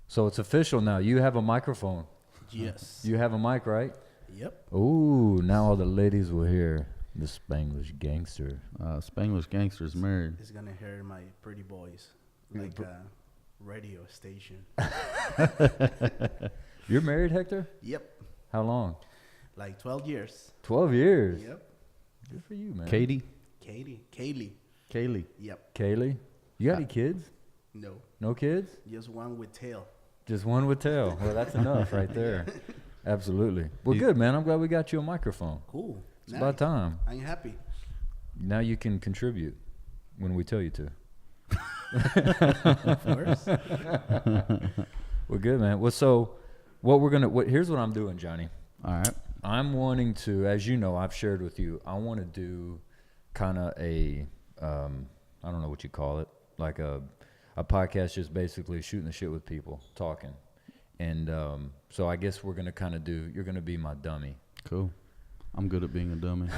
So it's official now. You have a microphone. Yes. You have a mic, right? Yep. Ooh, now all the ladies will hear the Spanglish gangster. Spanglish gangster's married. It's gonna hear my pretty voice like a radio station. You're married, Hector? Yep. How long? Like 12 years. 12 years. Yep. Good for you, man. Katie? Kaylee. Kaylee. Yep. Kaylee? You got any kids? No. No kids? Just one with tail. Just one with tail. Well, that's enough right there. Absolutely. Well, good, man. I'm glad we got you a microphone. Cool. It's about time. I'm happy. Now you can contribute when we tell you to. Of course. Well, good, man. Well, so here's what I'm doing, Johnny. All right. I'm wanting to, as you know, I've shared with you, I want to do kind of I don't know what you call it, like a podcast, just basically shooting the shit with people, talking. And so I guess we're going to kind of you're going to be my dummy. Cool. I'm good at being a dummy.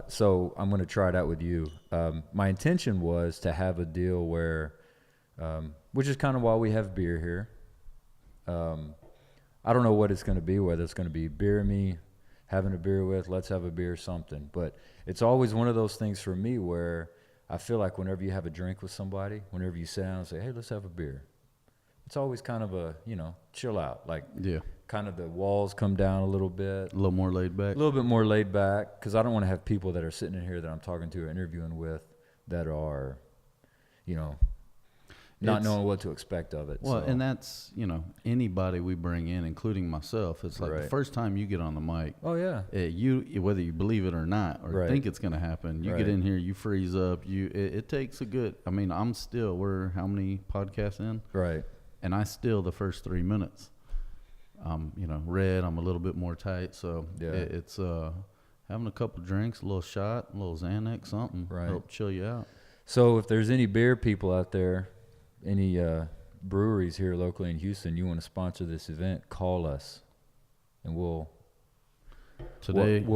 So I'm going to try it out with you. My intention was to have a deal where, which is kind of why we have beer here. I don't know what it's going to be, whether it's going to be beer me, having a beer with, let's have a beer, something. But it's always one of those things for me where I feel like whenever you have a drink with somebody, whenever you sit down and say, hey, let's have a beer, it's always kind of a, chill out. Like, Yeah. kind of the walls come down a little bit. A little more laid back. A little bit more laid back, because I don't want to have people that are sitting in here that I'm talking to or interviewing with that are, not knowing what to expect of it. Well, so. and that's, anybody we bring in, including myself, it's like the first time you get on the mic. Oh, yeah. Whether you believe it or not, or think it's going to happen, you get in here, you freeze up. It takes a good, we're how many podcasts in? Right. And I still, the first 3 minutes, red, I'm a little bit more tight. So it's having a couple drinks, a little shot, a little Xanax, something, help chill you out. So if there's any beer people out there, any breweries here locally in Houston, you want to sponsor this event, call us, and we'll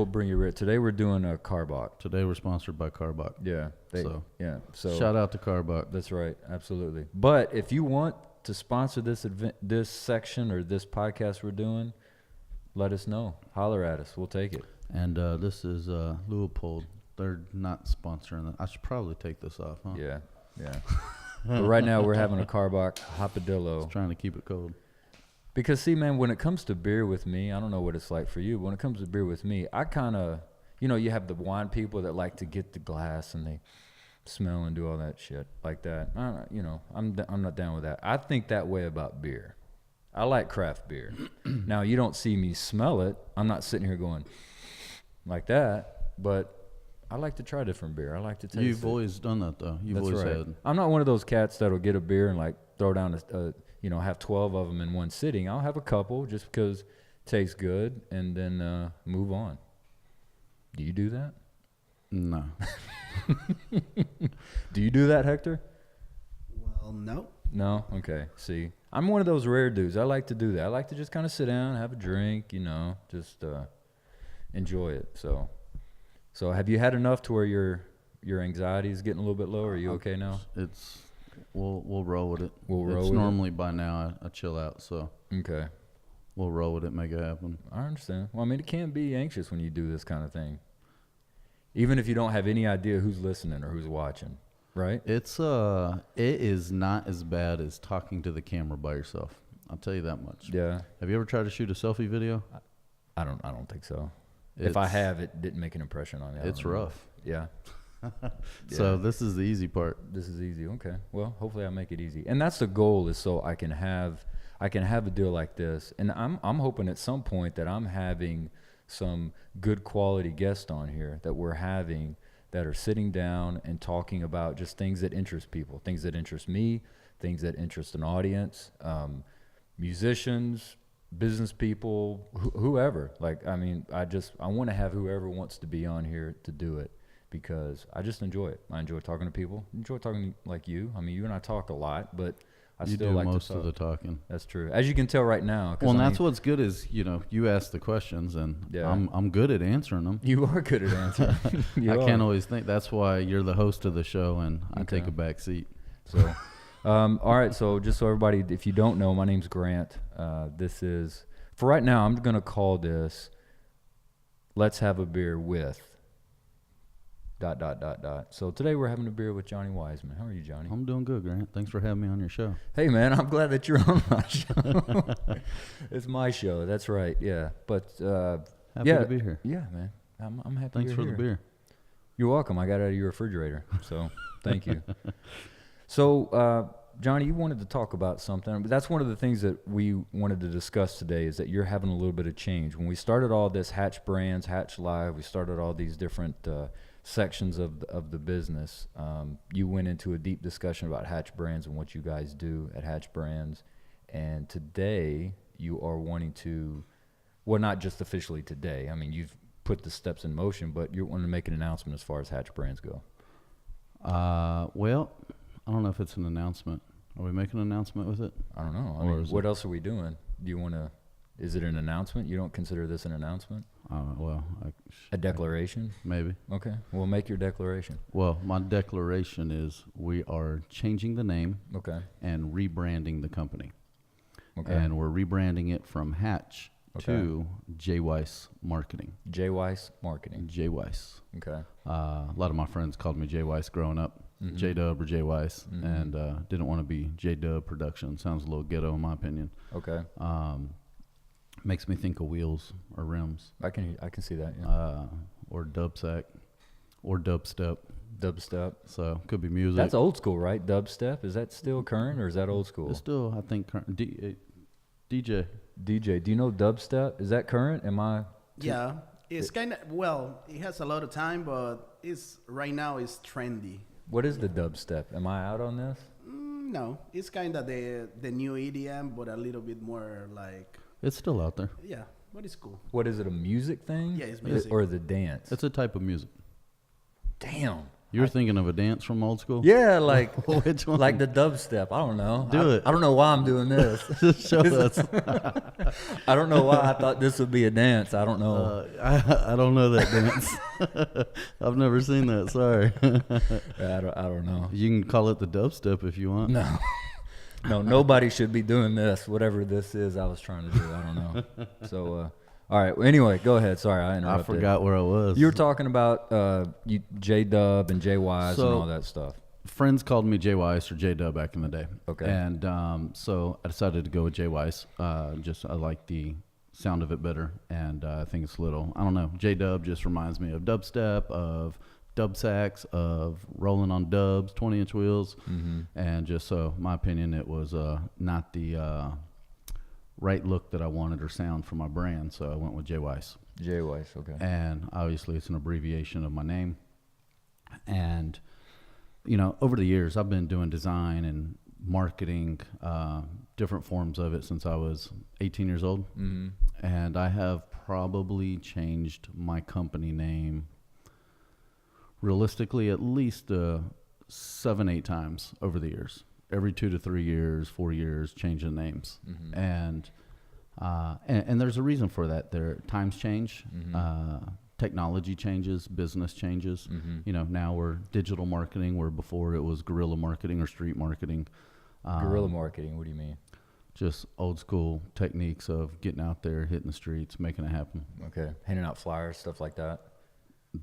bring you. Today we're doing a Carbach. Today we're sponsored by Carbach. Yeah. So shout out to Carbach. That's right, absolutely. But if you want to sponsor this event, this section or this podcast we're doing, let us know. Holler at us. We'll take it. And this is Leopold. They're not sponsoring it. I should probably take this off, huh? Yeah. But right now we're having a Carbach Hopadillo. Just trying to keep it cold. Because, see, man, when it comes to beer with me, I don't know what it's like for you. When it comes to beer with me, I kind of, you have the wine people that like to get the glass and they smell and do all that shit like that. I'm not down with that. I think that way about beer. I like craft beer. Now, you don't see me smell it. I'm not sitting here going like that, but I like to try different beer. I like to taste You've always done that, though. You've always had. I'm not one of those cats that'll get a beer and like throw down have 12 of them in one sitting. I'll have a couple just because it tastes good and then move on. Do you do that? No. Do you do that, Hector? Well, no. No? Okay. See, I'm one of those rare dudes. I like to do that. I like to just kind of sit down, have a drink, just enjoy it. So have you had enough to where your anxiety is getting a little bit lower? Are you okay now? We'll roll with it. It's normally by now I chill out, so okay. We'll roll with it, make it happen. I understand. Well, it can be anxious when you do this kind of thing. Even if you don't have any idea who's listening or who's watching, right? It is not as bad as talking to the camera by yourself. I'll tell you that much. Yeah. Have you ever tried to shoot a selfie video? I don't think so. If I have, it didn't make an impression on you. It's rough. Yeah. So this is the easy part. This is easy. Okay. Well, hopefully I make it easy. And that's the goal, is so I can have a deal like this. And I'm hoping at some point that I'm having some good quality guests on here that we're having that are sitting down and talking about just things that interest people, things that interest me, things that interest an audience, musicians, business people, whoever. I want to have whoever wants to be on here to do it, because I just enjoy it. I enjoy talking to people. I enjoy talking like you. You and I talk a lot, but I still like to talk. You do most of the talking. That's true. As you can tell right now. Well, and that's what's good is, you ask the questions, and I'm good at answering them. You are good at answering. I can't always think. That's why you're the host of the show, and I take a back seat. So All right, so just so everybody, if you don't know, my name's Grant. This is, for right now, I'm going to call this Let's Have a Beer with ... So today we're having a beer with Johnny Weisman. How are you, Johnny? I'm doing good, Grant. Thanks for having me on your show. Hey, man, I'm glad that you're on my show. It's my show. That's right. Yeah. But happy to be here. Yeah, man. I'm happy. Thanks for here. the beer. You're welcome. I got it out of your refrigerator, so thank you. So, Johnny, you wanted to talk about something. But that's one of the things that we wanted to discuss today is that you're having a little bit of change. When we started all this Hatch Brands, Hatch Live, we started all these different sections of the business. You went into a deep discussion about Hatch Brands and what you guys do at Hatch Brands. And today you are wanting to, well, not just officially today. I mean, you've put the steps in motion, but you want to make an announcement as far as Hatch Brands go. Well, I don't know if it's an announcement. Are we making an announcement with it? I don't know. I mean, what else are we doing? Do you want to, is it an announcement? You don't consider this an announcement? Well, a declaration? Maybe. Okay. Well, make your declaration. Well, my declaration is we are changing the name. Okay. And rebranding the company. Okay. And we're rebranding it from Hatch to JWeis Marketing. JWeis Marketing. JWeis. Okay. A lot of my friends called me JWeis growing up. Mm-hmm. J-Dub or JWeis. Mm-hmm. And didn't want to be J-Dub Production. Sounds a little ghetto in my opinion. Okay. Makes me think of wheels or rims. I can see that, yeah. Or dubstep or dubstep. Dubstep. So could be music. That's old school, right? Dubstep. Is that still current or is that old school? It's still, I think, current. DJ. Do you know dubstep? Is that current? Yeah. It's kind of, well, it has a lot of time, but right now it's trendy. What is the dubstep? Am I out on this? No. It's kind of the new EDM, but a little bit more like... It's still out there. Yeah, but it's cool. What is it, a music thing? Yeah, it's music. Or the dance? It's a type of music. Damn. You're thinking of a dance from old school? Yeah, like which one? Like the dubstep. I don't know. Do it. I don't know why I'm doing this. Show us. I don't know why I thought this would be a dance. I don't know. I don't know that dance. I've never seen that. Sorry. I don't know. You can call it the dubstep if you want. No, nobody should be doing this. Whatever this is, I was trying to do. I don't know. So. All right. Anyway, go ahead. Sorry, I interrupted. I forgot where I was. You were talking about J-Dub and JWeis and all that stuff. Friends called me JWeis or J-Dub back in the day. Okay. And so I decided to go with JWeis. I like the sound of it better, and I think it's little. I don't know. J-Dub just reminds me of dubstep, of dub sacks, of rolling on dubs, 20-inch wheels, and just so my opinion, it was not the right look that I wanted or sound for my brand, so I went with JWeis. JWeis, okay. And obviously it's an abbreviation of my name. And, over the years, I've been doing design and marketing, different forms of it since I was 18 years old. Mm-hmm. And I have probably changed my company name realistically at least 7-8 times over the years. Every 2 to 3 years, 4 years, changing names. Mm-hmm. And there's a reason for that. Times change, technology changes, business changes. Mm-hmm. Now we're digital marketing, where before it was guerrilla marketing or street marketing. Guerrilla marketing, what do you mean? Just old school techniques of getting out there, hitting the streets, making it happen. Okay. Handing out flyers, stuff like that?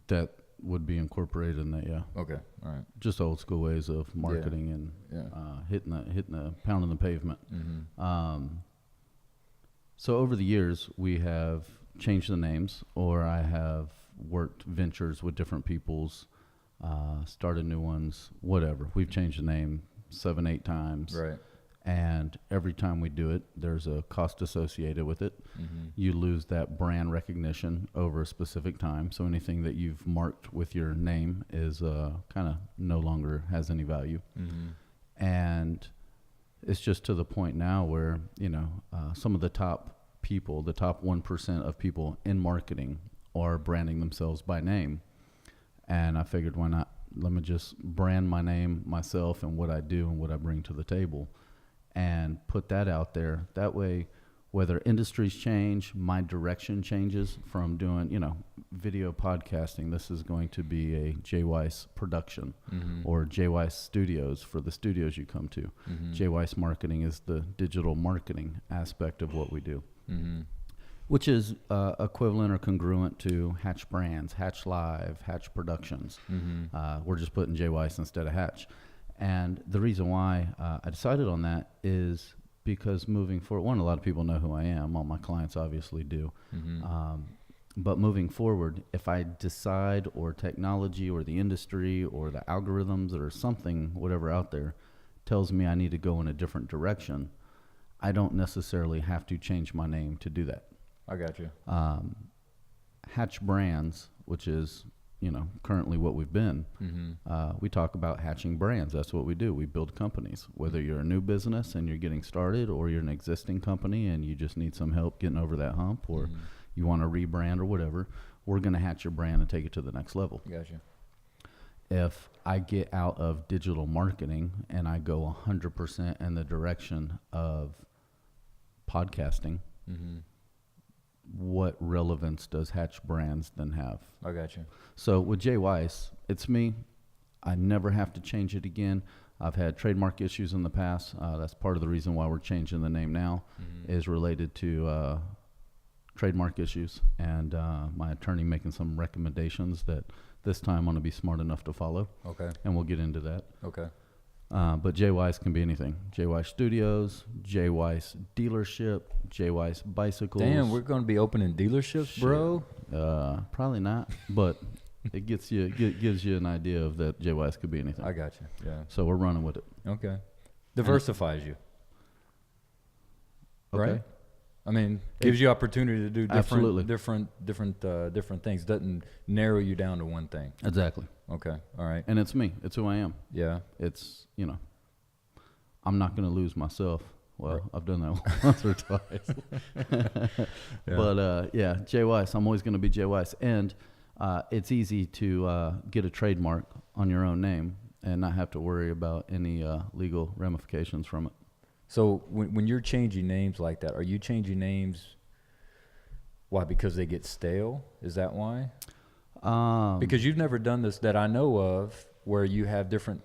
That would be incorporated in that, yeah. Okay, all right. Just old school ways of marketing and hitting the pounding the pavement. Mm-hmm. So over the years, we have changed the names, or I have worked ventures with different peoples, started new ones, whatever. We've changed the name 7-8 times. Right. And every time we do it, there's a cost associated with it. Mm-hmm. You lose that brand recognition over a specific time. So anything that you've marked with your name is kind of no longer has any value. Mm-hmm. And it's just to the point now where, some of the top people, the top 1% of people in marketing are branding themselves by name. And I figured, why not? Let me just brand my name, myself, and what I do and what I bring to the table, and put that out there. That way, whether industries change, my direction changes from doing, video podcasting. This is going to be a JWeis production or JWeis Studios for the studios you come to. JWeis Marketing is the digital marketing aspect of what we do, which is equivalent or congruent to Hatch Brands, Hatch Live, Hatch Productions. We're just putting JWeis instead of Hatch. And the reason why I decided on that is because moving forward, one, a lot of people know who I am. All my clients obviously do. But moving forward, if I decide, or technology or the industry or the algorithms or something, whatever out there, tells me I need to go in a different direction, I don't necessarily have to change my name to do that. I got you. Hatch Brands, which is currently what we've been, we talk about hatching brands. That's what we do. We build companies. Whether you're a new business and you're getting started, or you're an existing company and you just need some help getting over that hump, or you want to rebrand or whatever, we're going to hatch your brand and take it to the next level. Gotcha. If I get out of digital marketing and I go 100% in the direction of podcasting, what relevance does Hatch Brands then have? I got you. So with JWeis, it's me. I never have to change it again. I've had trademark issues in the past. That's part of the reason why we're changing the name now, is related to trademark issues, and my attorney making some recommendations that this time I'm going to be smart enough to follow. Okay. And we'll get into that. Okay. But JWeis can be anything. JWeis Studios, JWeis Dealership, JWeis Bicycles. Damn, we're going to be opening dealerships, bro? Probably not, but it gives you an idea of that JWeis could be anything. I got you, yeah. So we're running with it. Okay. Diversifies you. Okay. Right? I mean, gives you opportunity to do different things. Doesn't narrow you down to one thing. Exactly. Okay. All right. And it's me. It's who I am. Yeah. It's, I'm not going to lose myself. Well, right. I've done that once or twice. But, JWeis. I'm always going to be JWeis. And it's easy to get a trademark on your own name and not have to worry about any legal ramifications from it. So when you're changing names like that, are you changing names? Why? Because they get stale? Is that why? Because you've never done this that I know of, where you have different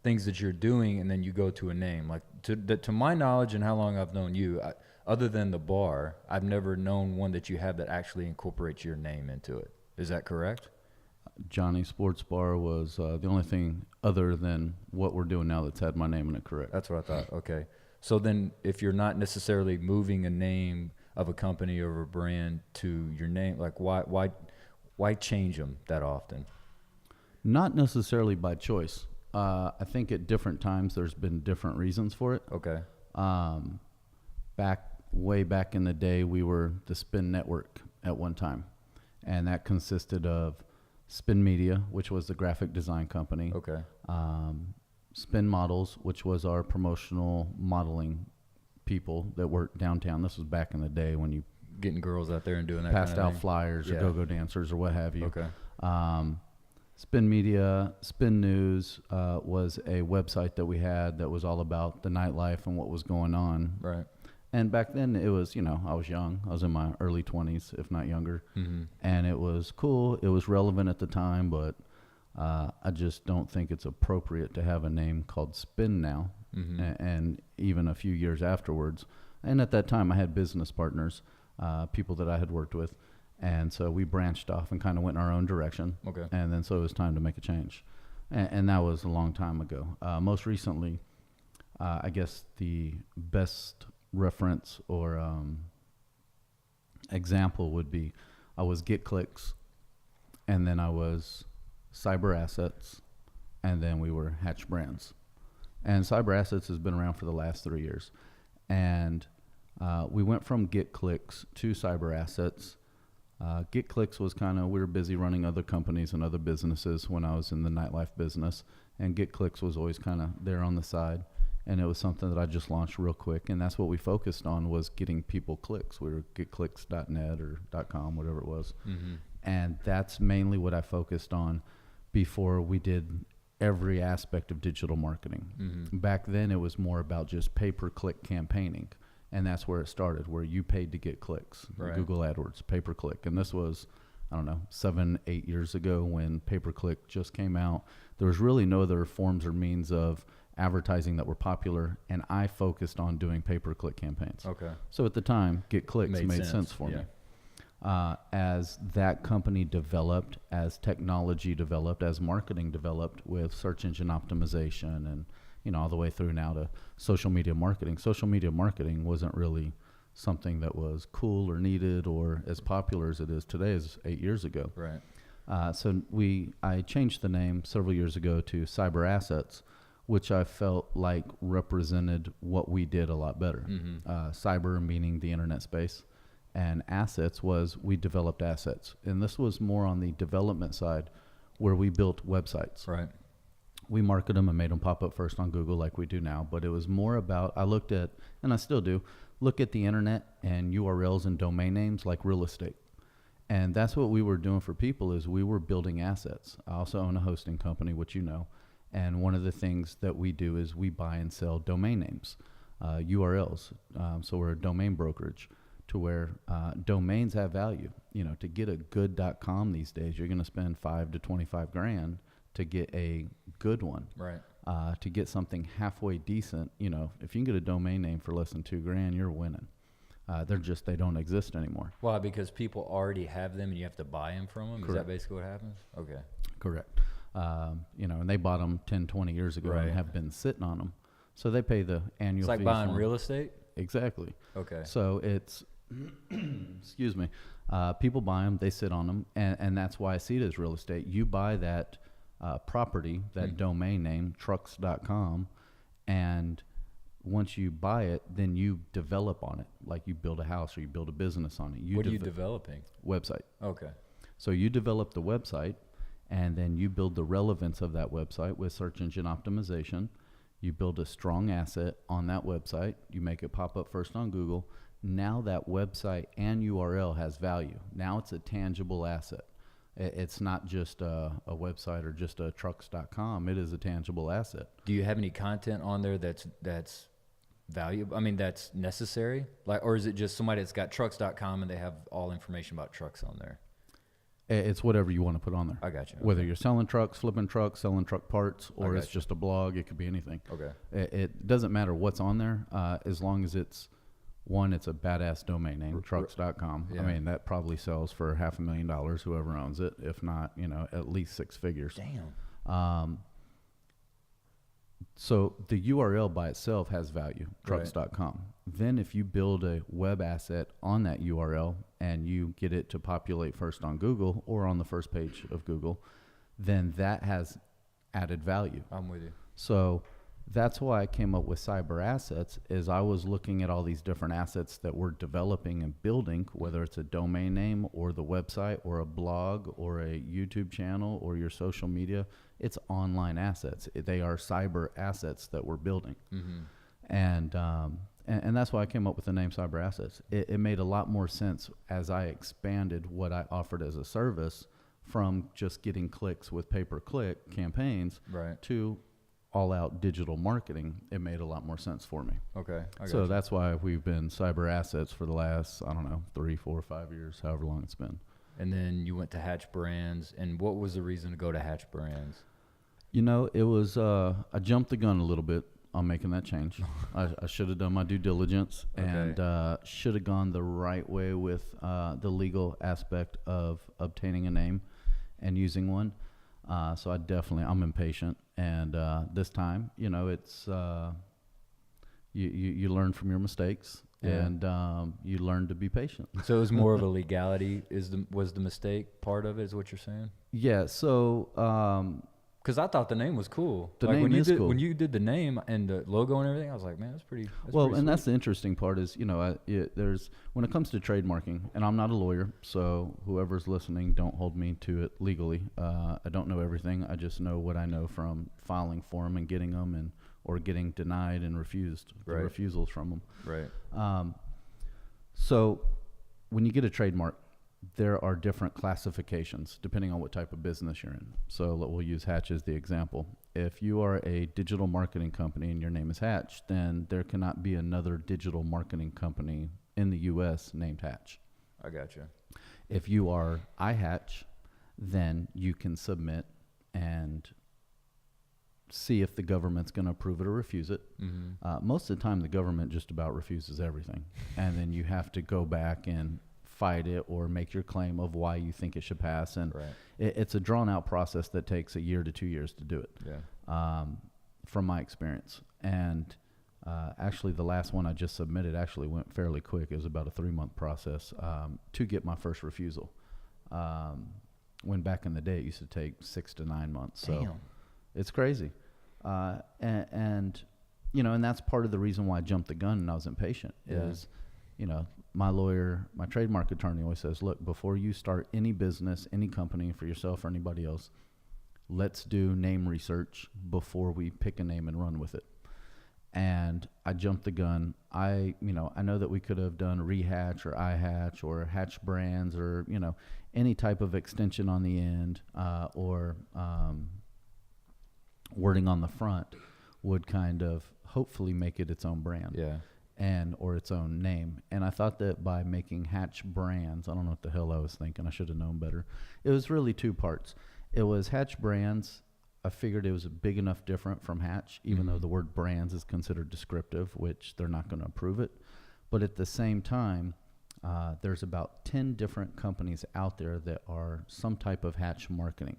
things that you're doing and then you go to a name. Like to my knowledge and how long I've known you, other than the bar, I've never known one that you have that actually incorporates your name into it. Is that correct? Johnny Sports Bar was the only thing other than what we're doing now that's had my name in it. Correct. That's what I thought. Okay. So then if you're not necessarily moving a name of a company or a brand to your name, like why change them that often? Not necessarily by choice. I think at different times there's been different reasons for it. Okay. Way back in the day, we were the Spin Network at one time, and that consisted of Spin Media, which was the graphic design company. Okay. Spin Models, which was our promotional modeling people that worked downtown. This was back in the day when you getting girls out there and doing that passed kind of out thing. flyers or go-go dancers or what have you. Okay. Spin Media, Spin News was a website that we had that was all about the nightlife and what was going on. Right. And back then it was, I was young. I was in my early 20s, if not younger. Mm-hmm. And it was cool. It was relevant at the time, but I just don't think it's appropriate to have a name called Spin now. Mm-hmm. And even a few years afterwards. And at that time I had business partners, people that I had worked with. And so we branched off and kind of went in our own direction. Okay. And then so it was time to make a change. And that was a long time ago. Most recently, I guess the best reference or example would be I was Get Clicks, and then I was Cyber Assets, and then we were Hatch Brands. And Cyber Assets has been around for the last 3 years. And we went from Get Clicks to Cyber Assets. Get Clicks was we were busy running other companies and other businesses when I was in the nightlife business. And Get Clicks was always kind of there on the side. And it was something that I just launched real quick. And that's what we focused on, was getting people clicks. We were getclicks.net or .com, whatever it was. Mm-hmm. And that's mainly what I focused on before we did every aspect of digital marketing. Mm-hmm. Back then, it was more about just pay-per-click campaigning. And that's where it started, where you paid to get clicks, Right. Google AdWords, pay-per-click. And this was, I don't know, 7-8 years ago when pay-per-click just came out. There was really no other forms or means of advertising that were popular, and I focused on doing pay-per-click campaigns. Okay. So at the time, get clicks Made made sense, sense for yeah. me. As that company developed, as technology developed, as marketing developed with search engine optimization and, you know, all the way through now to social media marketing. Social media marketing wasn't really something that was cool or needed or as popular as it is today as 8 years ago. Right. So I changed the name several years ago to Cyber Assets, which I felt like represented what we did a lot better. Cyber meaning the internet space, and assets was we developed assets. And this was more on the development side where we built websites. Right. We marketed them and made them pop up first on Google like we do now, but it was more about, I looked at, and I still do, look at the internet and URLs and domain names like real estate. And that's what we were doing for people is we were building assets. I also own a hosting company, which you know, and one of the things that we do is we buy and sell domain names, URLs. So we're a domain brokerage to where domains have value. You know, to get a good.com these days, you're going to spend $5 to $25,000 to get a good one. Right. To get something halfway decent, you know, if you can get a domain name for less than $2,000, you're winning. They don't exist anymore. Why? Because people already have them and you have to buy them from them? Correct. Is that basically what happens? Okay. Correct. You know, and they bought them 10, 20 years ago Right. and have been sitting on them. So they pay the annual It's like fees buying for 'em. real estate? Exactly. Okay. So it's, excuse me, people buy them, they sit on them, and that's why I see it as real estate. You buy that property, that domain name, trucks.com, and once you buy it, then you develop on it. Like you build a house or you build a business on it. What are you developing? Website. Okay. So you develop the website, and then you build the relevance of that website with search engine optimization. You build a strong asset on that website. You make it pop up first on Google. Now that website and URL has value. Now it's a tangible asset. It's not just a website or just a trucks.com. It is a tangible asset. Do you have any content on there that's valuable? I mean, that's necessary? Like, or is it just somebody that's got trucks.com and they have all information about trucks on there? It's whatever you want to put on there. I got you. Okay. Whether you're selling trucks, flipping trucks, selling truck parts, or it's you. just a blog, it could be anything. Okay. It doesn't matter what's on there, as long as it's a badass domain name, trucks.com. Yeah. I mean, that probably sells for $500,000, whoever owns it, if not, you know, at least six figures. Damn. So the URL by itself has value, trucks.com. Then if you build a web asset on that URL and you get it to populate first on Google or on the first page of Google, then that has added value. I'm with you. So that's why I came up with Cyber Assets, is I was looking at all these different assets that we're developing and building, whether it's a domain name or the website or a blog or a YouTube channel or your social media. It's online assets. They are cyber assets that we're building. And that's why I came up with the name Cyber Assets. It made a lot more sense as I expanded what I offered as a service from just getting clicks with pay-per-click campaigns to all-out digital marketing. It made a lot more sense for me. Okay. So that's why we've been Cyber Assets for the last, 3, 4, 5 years, however long it's been. And then you went to Hatch Brands. And what was the reason to go to Hatch Brands? You know, it was, I jumped the gun a little bit on making that change. I should have done my due diligence and should have gone the right way with the legal aspect of obtaining a name and using one. So I'm impatient. And this time, you know, it's you learn from your mistakes and you learn to be patient. So it was more of a legality was the mistake part of it, is what you're saying? Yeah. So because I thought the name was cool. The name is cool. When you did the name and the logo and everything, I was like, man, that's pretty. That's the interesting part is, you know, there's when it comes to trademarking, and I'm not a lawyer, so whoever's listening, don't hold me to it legally. I don't know everything. I just know what I know from filing for them and getting them, or getting denied and refused, the refusals from them. Right. So when you get a trademark, there are different classifications depending on what type of business you're in. So we'll use Hatch as the example. If you are a digital marketing company and your name is Hatch, then there cannot be another digital marketing company in the U.S. named Hatch. I gotcha. If you are iHatch, then you can submit and see if the government's going to approve it or refuse it. Most of the time, the government just about refuses everything. And then you have to go back and fight it or make your claim of why you think it should pass. And it's a drawn-out process that takes a year to 2 years to do it, from my experience. And actually, the last one I just submitted actually went fairly quick. It was about a 3-month process to get my first refusal. When back in the day, it used to take 6 to 9 months. So it's crazy. And you know, and that's part of the reason why I jumped the gun and I was impatient is, you know, my lawyer, my trademark attorney always says, look, before you start any business, any company for yourself or anybody else, let's do name research before we pick a name and run with it. And I jumped the gun. I know that we could have done Rehatch or iHatch or Hatch Brands or, you know, any type of extension on the end or wording on the front would kind of hopefully make it its own brand. And or its own name. And I thought that by making Hatch Brands, I don't know what the hell I was thinking. I should have known better. It was really 2 parts. It was Hatch Brands. I figured it was big enough different from Hatch, even though the word brands is considered descriptive, which they're not going to approve it. But at the same time, there's about 10 different companies out there that are some type of Hatch marketing.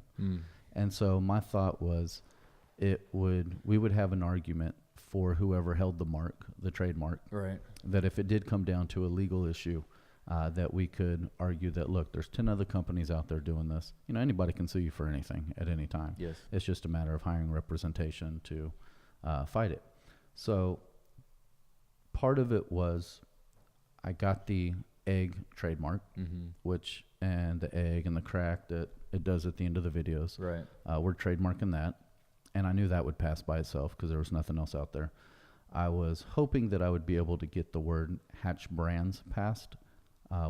And so my thought was we would have an argument for whoever held the mark, the trademark, that if it did come down to a legal issue, that we could argue that, look, there's 10 other companies out there doing this. You know, anybody can sue you for anything at any time. It's just a matter of hiring representation to fight it. So part of it was I got the egg trademark, which, and the egg and the crack that it does at the end of the videos. We're trademarking that. And I knew that would pass by itself because there was nothing else out there. I was hoping that I would be able to get the word Hatch Brands passed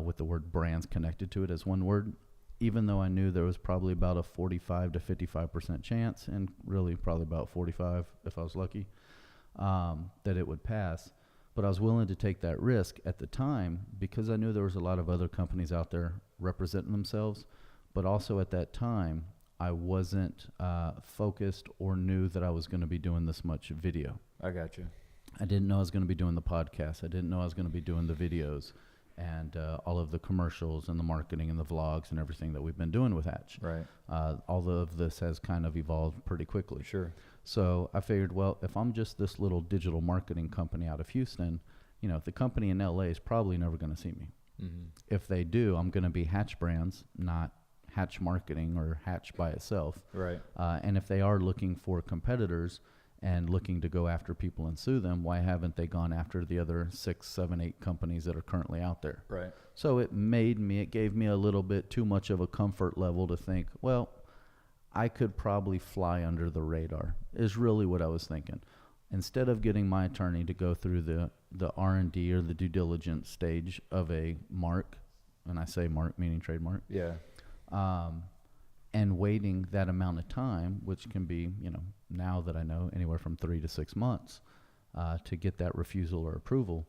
with the word brands connected to it as one word, even though I knew there was probably about a 45 to 55% chance, and really probably about 45 if I was lucky, that it would pass. But I was willing to take that risk at the time because I knew there was a lot of other companies out there representing themselves. But also at that time, I wasn't focused or knew that I was going to be doing this much video. I got you. I didn't know I was going to be doing the podcast. I didn't know I was going to be doing the videos and all of the commercials and the marketing and the vlogs and everything that we've been doing with Hatch. All of this has kind of evolved pretty quickly. So I figured, well, if I'm just this little digital marketing company out of Houston, you know, the company in LA is probably never going to see me. If they do, I'm going to be Hatch Brands, not Hatch Marketing or Hatch by itself. And if they are looking for competitors and looking to go after people and sue them, why haven't they gone after the other 6, 7, 8 companies that are currently out there? So it gave me a little bit too much of a comfort level to think, well, I could probably fly under the radar, is really what I was thinking. Instead of getting my attorney to go through the R&D or the due diligence stage of a mark, and I say mark meaning trademark, and waiting that amount of time, which can be, you know, now that I know, anywhere from 3 to 6 months to get that refusal or approval,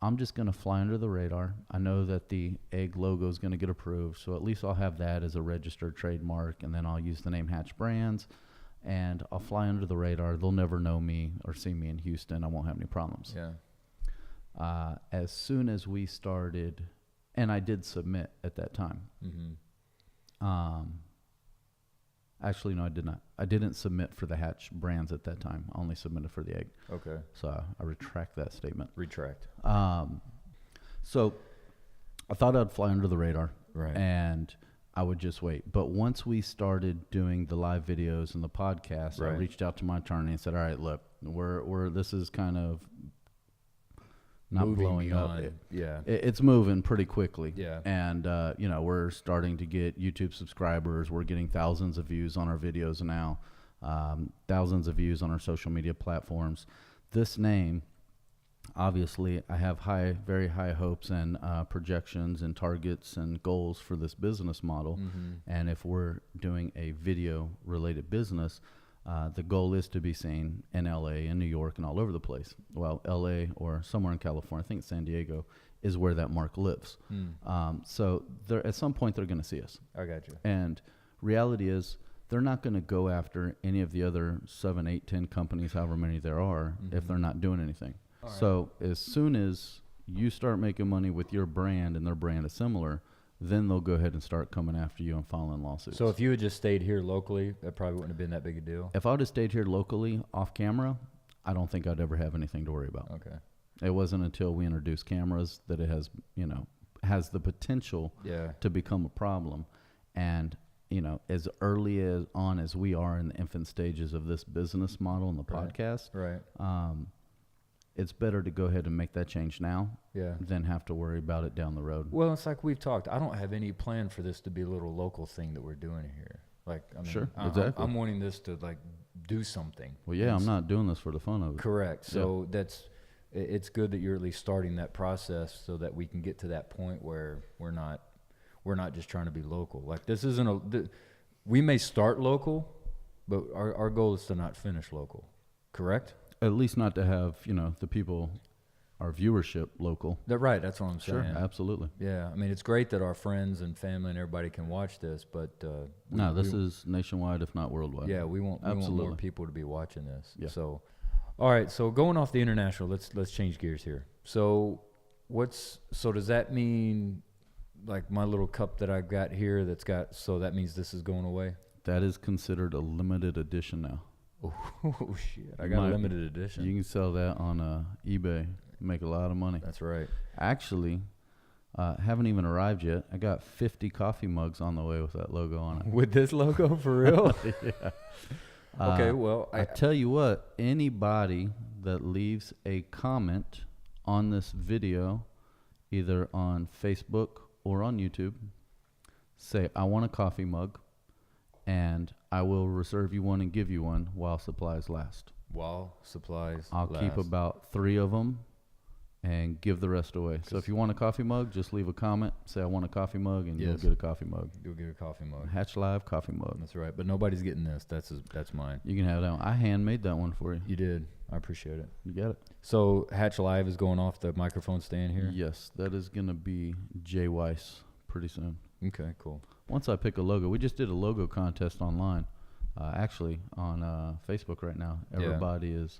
I'm just going to fly under the radar. I know that the egg logo is going to get approved, so at least I'll have that as a registered trademark, and then I'll use the name Hatch Brands, and I'll fly under the radar. They'll never know me or see me in Houston. I won't have any problems. As soon as we started, and I did submit at that time. Actually, no, I did not. I didn't submit for the Hatch Brands at that time. I only submitted for the egg. So I retract that statement. So I thought I'd fly under the radar. And I would just wait. But once we started doing the live videos and the podcast, I reached out to my attorney and said, all right, look, this is kind of not moving blowing beyond, up. It's moving pretty quickly. And, you know, we're starting to get YouTube subscribers. We're getting thousands of views on our videos now, thousands of views on our social media platforms. This name obviously I have very high hopes and projections and targets and goals for this business model. And if we're doing a video related business, the goal is to be seen in LA and New York and all over the place. Well, LA or somewhere in California, I think San Diego is where that mark lives. So at some point they're going to see us. I got you. And reality is they're not going to go after any of the other 7, 8, 10 companies, however many there are, if they're not doing anything. All so right. As soon as you start making money with your brand and their brand is similar, then they'll go ahead and start coming after you and filing lawsuits. So if you had just stayed here locally, that probably wouldn't have been that big a deal? If I would have stayed here locally off camera, I don't think I'd ever have anything to worry about. Okay. It wasn't until we introduced cameras that it has, has the potential to become a problem. And, as early as we are in the infant stages of this business model and the podcast, it's better to go ahead and make that change now than have to worry about it down the road. Well, it's like we've talked. I don't have any plan for this to be a little local thing that we're doing here. Like, I mean, sure, exactly. I'm wanting this to like do something. Well, yeah, I'm not doing this for the fun of it. Correct. So it's good that you're at least starting that process so that we can get to that point where we're not just trying to be local. Like this isn't we may start local, but our goal is to not finish local. Correct? At least not to have, the people, our viewership local. Right. That's what I'm saying. Sure, absolutely. Yeah. I mean, it's great that our friends and family and everybody can watch this, but this is nationwide, if not worldwide. Yeah, we want more people to be watching this. Yeah. So, all right. So going off the international, let's change gears here. So does that mean like my little cup that I got here so that means this is going away? That is considered a limited edition now. Oh shit! I got a limited edition. You can sell that on eBay, make a lot of money. That's right. Actually, haven't even arrived yet. I got 50 coffee mugs on the way with that logo on it. With this logo, for real? Yeah. Okay. Well, I tell you what. Anybody that leaves a comment on this video, either on Facebook or on YouTube, say I want a coffee mug, and I will reserve you one and give you one while supplies last. While supplies I'll last. keep about 3 of them and give the rest away. So if you want a coffee mug, just leave a comment, say I want a coffee mug, and you'll get a coffee mug. You'll get a coffee mug. Hatch Live coffee mug. That's right. But nobody's getting this. That's mine. You can have that one. I handmade that one for you. You did. I appreciate it. You got it. So Hatch Live is going off the microphone stand here? Yes, that is going to be JWeis pretty soon. Okay, cool. Once I pick a logo, we just did a logo contest online, actually on Facebook right now. Everybody is,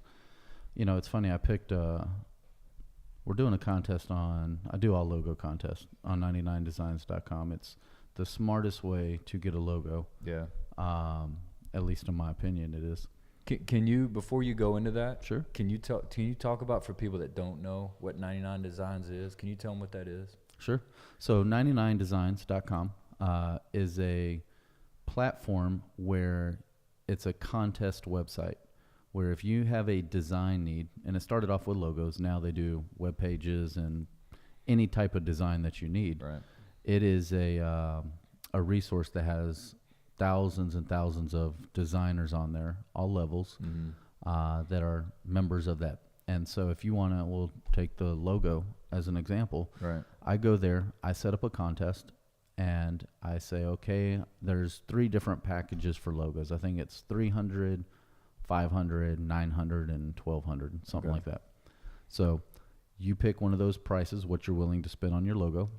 it's funny. I picked. We're doing a contest I do all logo contests on 99designs.com. It's the smartest way to get a logo. Yeah. At least in my opinion, it is. Can you, before you go into that? Sure. Can you talk about, for people that don't know what 99 Designs is? Can you tell them what that is? Sure. So 99designs.com is a platform where it's a contest website where if you have a design need, and it started off with logos, now they do web pages and any type of design that you need. Right. It is a resource that has thousands and thousands of designers on there, all levels, that are members of that. And so if you want to, we'll take the logo as an example. Right. I go there, I set up a contest, and I say, okay, there's 3 different packages for logos. I think it's 300, 500, 900, and 1200, something like that. So you pick one of those prices, what you're willing to spend on your logo.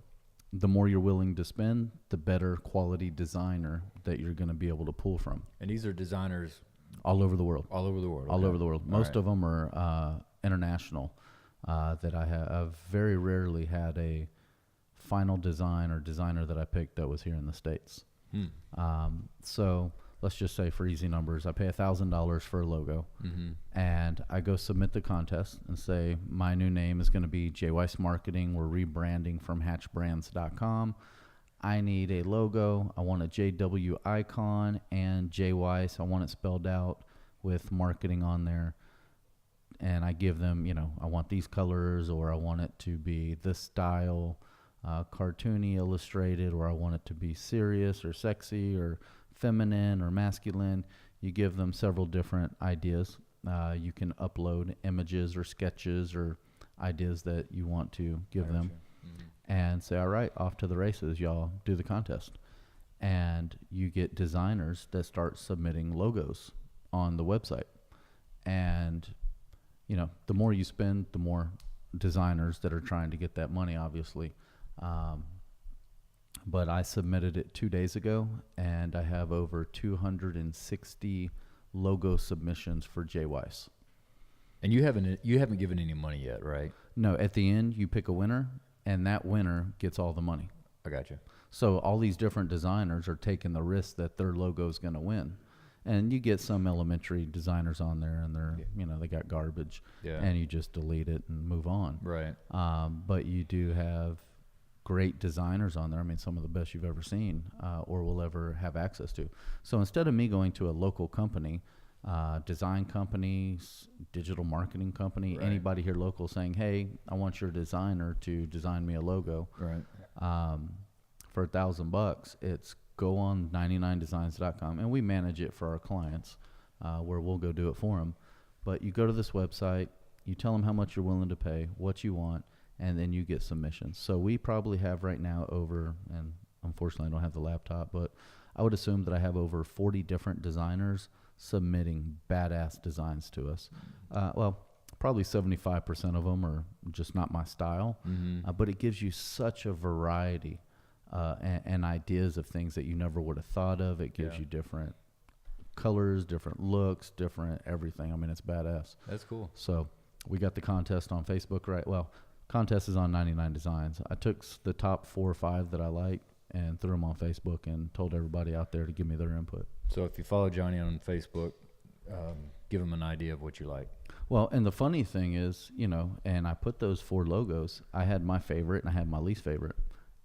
The more you're willing to spend, the better quality designer that you're going to be able to pull from. And these are designers all over the world. All over the world. All over the world. Most of them are international. That I've very rarely had a final design or designer that I picked that was here in the States. So let's just say for easy numbers, I pay $1,000 for a logo, and I go submit the contest and say my new name is going to be JWeis Marketing. We're rebranding from hatchbrands.com. I need a logo. I want a JW icon and JWeis. I want it spelled out with marketing on there. And I give them, I want these colors, or I want it to be this style, cartoony, illustrated, or I want it to be serious or sexy or feminine or masculine. You give them several different ideas. You can upload images or sketches or ideas that you want to give them, Mm-hmm. and say, all right, off to the races, y'all do the contest. And you get designers that start submitting logos on the website. And, you know, the more you spend, the more designers that are trying to get that money, obviously. But I submitted it 2 days ago, and I have over 260 logo submissions for JWeis. And you haven't given any money yet, right? No, at the end, you pick a winner, and that winner gets all the money. I got you. So all these different designers are taking the risk that their logo is going to win. And you get some elementary designers on there, and they're, you know, they got garbage, and you just delete it and move on. Right. But you do have great designers on there. I mean, some of the best you've ever seen or will ever have access to. So instead of me going to a local company, design companies, digital marketing company, Right. anybody here local saying, hey, I want your designer to design me a logo. Right. For $1,000, it's go on 99designs.com, and we manage it for our clients, where we'll go do it for them. But you go to this website, you tell them how much you're willing to pay, what you want, and then you get submissions. So we probably have right now over, and unfortunately I don't have the laptop, but I would assume that I have over 40 different designers submitting badass designs to us. Well, probably 75% of them are just not my style, but it gives you such a variety and ideas of things that you never would have thought of. It gives you different colors, different looks, different everything. I mean, it's badass. That's cool. So we got the contest on Facebook, right? Well, contest is on 99 Designs. I took the top 4 or 5 that I like and threw them on Facebook and told everybody out there to give me their input. So if you follow Johnny on Facebook, give him an idea of what you like. Well, and the funny thing is, you know, and I put those 4 logos. I had my favorite and I had my least favorite.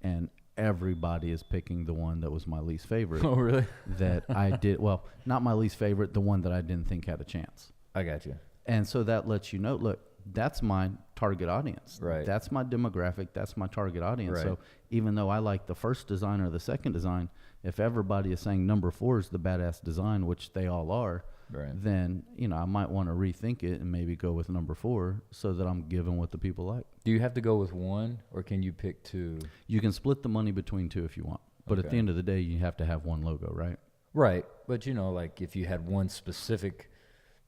And everybody is picking the one that was my least favorite. Oh, really? That I did, well, not my least favorite, the one that I didn't think had a chance. I got you. And so that lets you know, look, that's my target audience. Right. That's my demographic. That's my target audience. Right. So even though I like the first design or the second design, if everybody is saying number 4 is the badass design, which they all are, Right. then, you know, I might want to rethink it and maybe go with number 4 so that I'm giving what the people like. Do you have to go with one, or can you pick 2? You can split the money between 2 if you want. But at the Okay. end of the day, you have to have one logo, right? Right. But, you know, like if you had one specific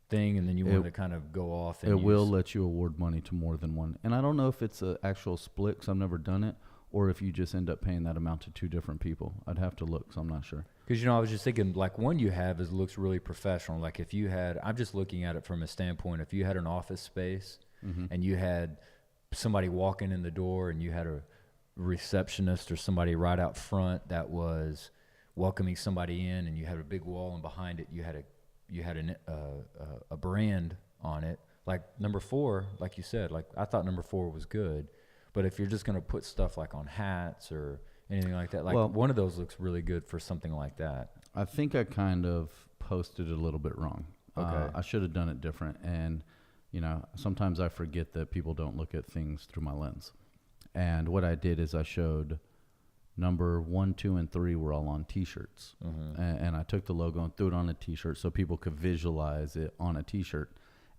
thing and then you wanted to kind of go off and It will let you award money to more than one. And I don't know if it's an actual split, because I've never done it, or if you just end up paying that amount to 2 different people. I'd have to look, so I'm not sure. Because, you know, I was just thinking, like, one you have looks really professional. Like, if you had, I'm just looking at it from a standpoint, if you had an office space and you had somebody walking in the door and you had a receptionist or somebody right out front that was welcoming somebody in, and you had a big wall, and behind it you had a brand on it. Like number 4, like you said, like I thought number 4 was good. But if you're just going to put stuff like on hats or anything like that, like one of those looks really good for something like that. I think I kind of posted it a little bit wrong. Okay. I should have done it different. And, you know, sometimes I forget that people don't look at things through my lens. And what I did is I showed number 1, 2, and 3 were all on T-shirts. And I took the logo and threw it on a T-shirt so people could visualize it on a T-shirt.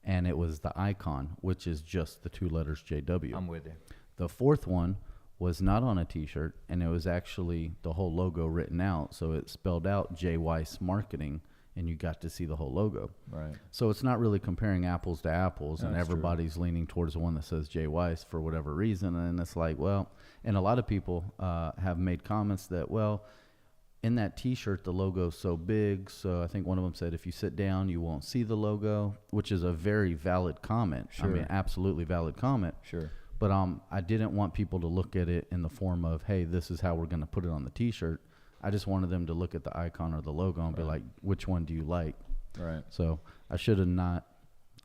And it was the icon, which is just the 2 letters JW. I'm with you. The 4th one was not on a T-shirt, and it was actually the whole logo written out. So it spelled out JWeis Marketing, and you got to see the whole logo. Right. So it's not really comparing apples to apples, No, and that's everybody's leaning towards the one that says JWeis for whatever reason. And it's like, well, and a lot of people have made comments that, well, in that T-shirt, the logo's so big. So I think one of them said, if you sit down, you won't see the logo, which is a very valid comment. Sure. I mean, absolutely valid comment. Sure. But I didn't want people to look at it in the form of, hey, this is how we're going to put it on the T-shirt. I just wanted them to look at the icon or the logo and be like, which one do you like? Right. So I should not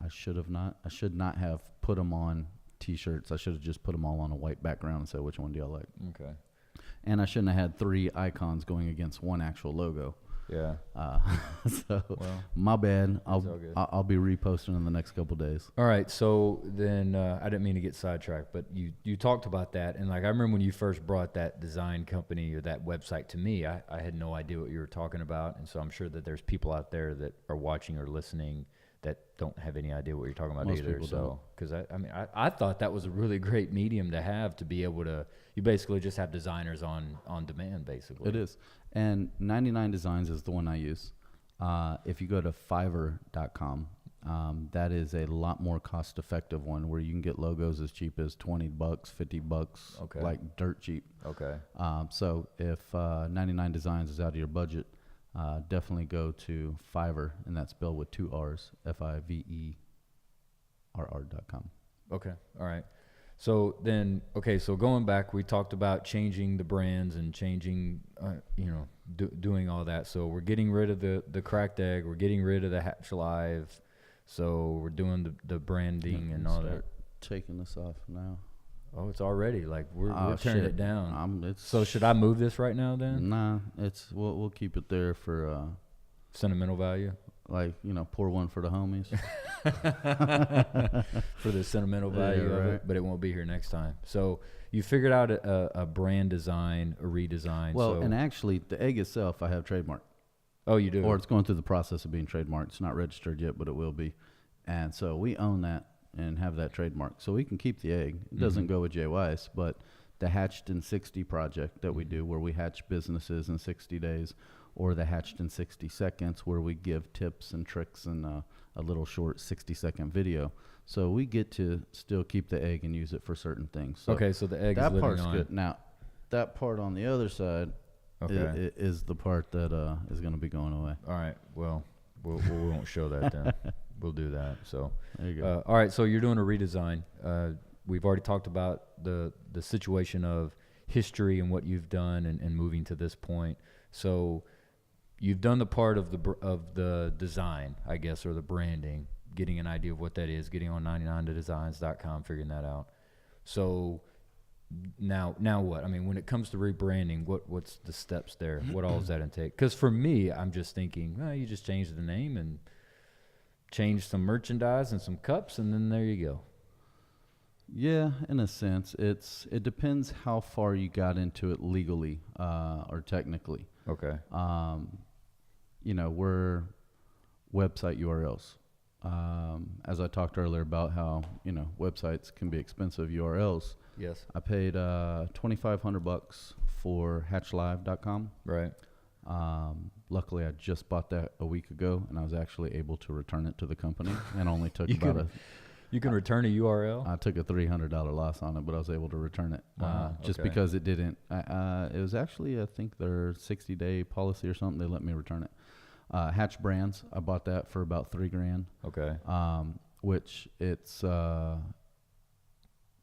have put them on T-shirts. I should have just put them all on a white background and said, which one do y'all like? Okay. And I shouldn't have had 3 icons going against one actual logo. Yeah. So Well, my bad. all good. I'll be reposting in the next couple days. All right. So then I didn't mean to get sidetracked, but you talked about that. And like, I remember when you first brought that design company or that website to me, I had no idea what you were talking about. And so I'm sure that there's people out there that are watching or listening that don't have any idea what you're talking about Most either. people So, because I thought that was a really great medium to have, to be able to, you basically just have designers on demand, basically. It is. And 99 Designs is the one I use. If you go to Fiverr.com, that is a lot more cost effective one where you can get logos as cheap as $20, $50, Okay. like dirt cheap. Okay. So if 99 Designs is out of your budget, definitely go to Fiverr, and that's spelled with 2 R's, Fiverr.com. Okay. All right. So then, okay, so going back, we talked about changing the brands and changing, doing all that. So we're getting rid of the cracked egg. We're getting rid of the Hatch Live. So we're doing the branding and all that. Taking this off now. Oh, it's already like we're turning shit. it down. It's So should I move this right now then? Nah, we'll keep it there for Sentimental value? pour one for the homies. For the sentimental value of right. it, but it won't be here next time. So you figured out a brand design, a redesign. Well, so and actually, the egg itself, I have trademarked. oh, you do? Or it's going through the process of being trademarked. It's not registered yet, but it will be. And so we own that and have that trademark. So we can keep the egg. It doesn't go with JWeis, but the Hatched in 60 project that we do, where we hatch businesses in 60 days, or the Hatched in 60 seconds, where we give tips and tricks and a little short 60-second video. So we get to still keep the egg and use it for certain things. So okay, so the egg is that living part's on. good. Now, that part on the other side Okay. is the part that is going to be going away. All right. Well, we won't show that then. We'll do that. So There you go. all right. So you're doing a redesign. We've already talked about the situation of history and what you've done and moving to this point. So you've done the part of the design, I guess, or the branding, getting an idea of what that is, getting on 99designs.com, figuring that out. So now what? I mean, when it comes to rebranding, what's the steps there? What all does that intake? Because for me, I'm just thinking, you just change the name and change some merchandise and some cups, and then there you go. Yeah, in a sense, it depends how far you got into it legally or technically. Okay. We're website URLs. As I talked earlier about how websites can be expensive URLs. Yes. I paid $2,500 for hatchlive.com. Right. Luckily, I just bought that a week ago, and I was actually able to return it to the company, and only took You about can- You can return a URL. I took a $300 loss on it, but I was able to return it just okay. because it didn't. It was actually, I think, their 60-day policy or something. They let me return it. Hatch Brands, I bought that for about $3,000. Okay. Which it's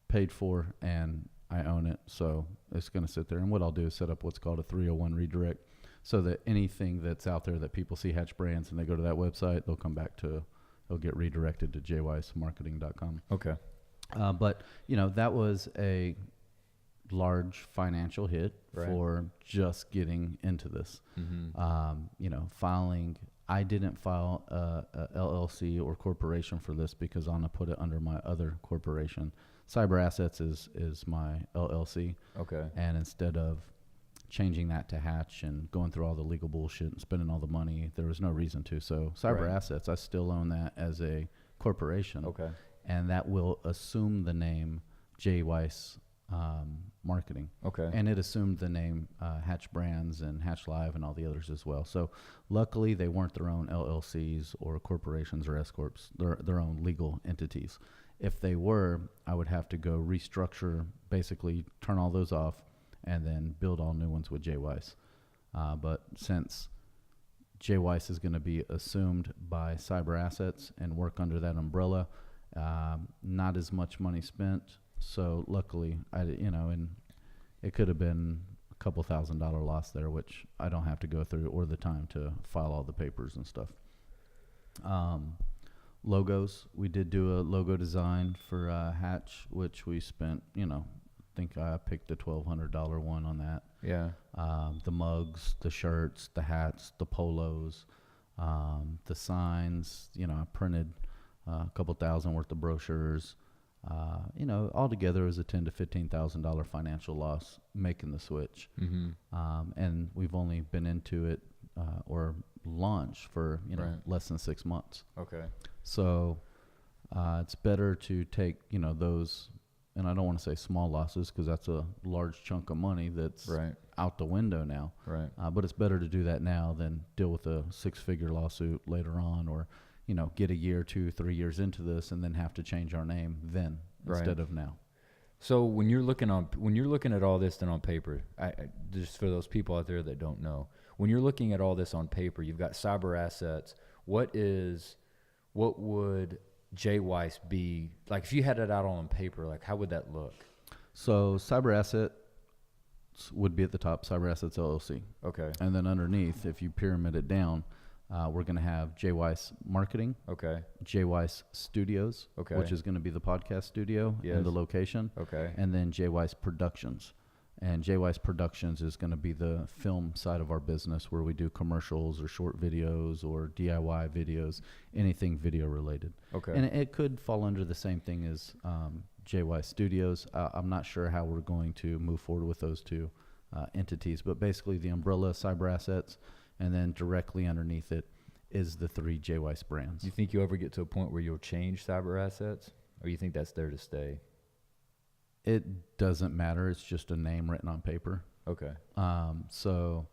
paid for, and I own it, so it's going to sit there. And what I'll do is set up what's called a 301 redirect, so that anything that's out there that people see Hatch Brands and they go to that website, they'll come back to. They'll get redirected to JWeisMarketing.com. Okay. But, that was a large financial hit Right. for just getting into this. Mm-hmm. Filing. I didn't file a LLC or corporation for this because I'm going to put it under my other corporation. Cyber Assets is my LLC. Okay. And instead of changing that to Hatch and going through all the legal bullshit and spending all the money, there was no reason to. So Cyber Right. Assets, I still own that as a corporation. Okay. And that will assume the name JWeis Marketing. Okay. And it assumed the name Hatch Brands and Hatch Live and all the others as well. So luckily they weren't their own LLCs or corporations or S-corps, their own legal entities. If they were, I would have to go restructure, basically turn all those off, and then build all new ones with JWeis. But since JWeis is going to be assumed by Cyber Assets and work under that umbrella, not as much money spent. So luckily, and it could have been a couple $1,000 loss there, which I don't have to go through or the time to file all the papers and stuff. Logos, we did do a logo design for Hatch, which we spent, I think I picked a $1,200 one on that. Yeah. The mugs, the shirts, the hats, the polos, the signs, I printed a couple thousand worth of brochures. Altogether it was a $10,000 to $15,000 financial loss making the switch. Mm-hmm. And we've only been into it or launched for, Right. less than 6 months. Okay. So it's better to take, those, and I don't want to say small losses because that's a large chunk of money that's out the window now. Right. But it's better to do that now than deal with a 6-figure lawsuit later on, or, get a year, 2, 3 years into this and then have to change our name then instead of now. So when you're looking at all this then on paper, just for those people out there that don't know, when you're looking at all this on paper, you've got cyber assets. What would JWeis be like if you had it out on paper? Like, how would that look? So cyber assets would be at the top, Cyber Assets LLC. Okay. And then underneath, if you pyramid it down, we're going to have JWeis Marketing. Okay. JWeis Studios. Okay. Which is going to be the podcast studio and the location. Okay. And then JWeis Productions. And JWeis Productions is going to be the film side of our business where we do commercials or short videos or DIY videos, anything video related. Okay. And it could fall under the same thing as JWeis Studios. I'm not sure how we're going to move forward with those two entities, but basically the umbrella cyber assets, and then directly underneath it is the 3 JWeis brands. Do you think you'll ever get to a point where you'll change cyber assets, or you think that's there to stay? It doesn't matter. It's just a name written on paper. Okay. So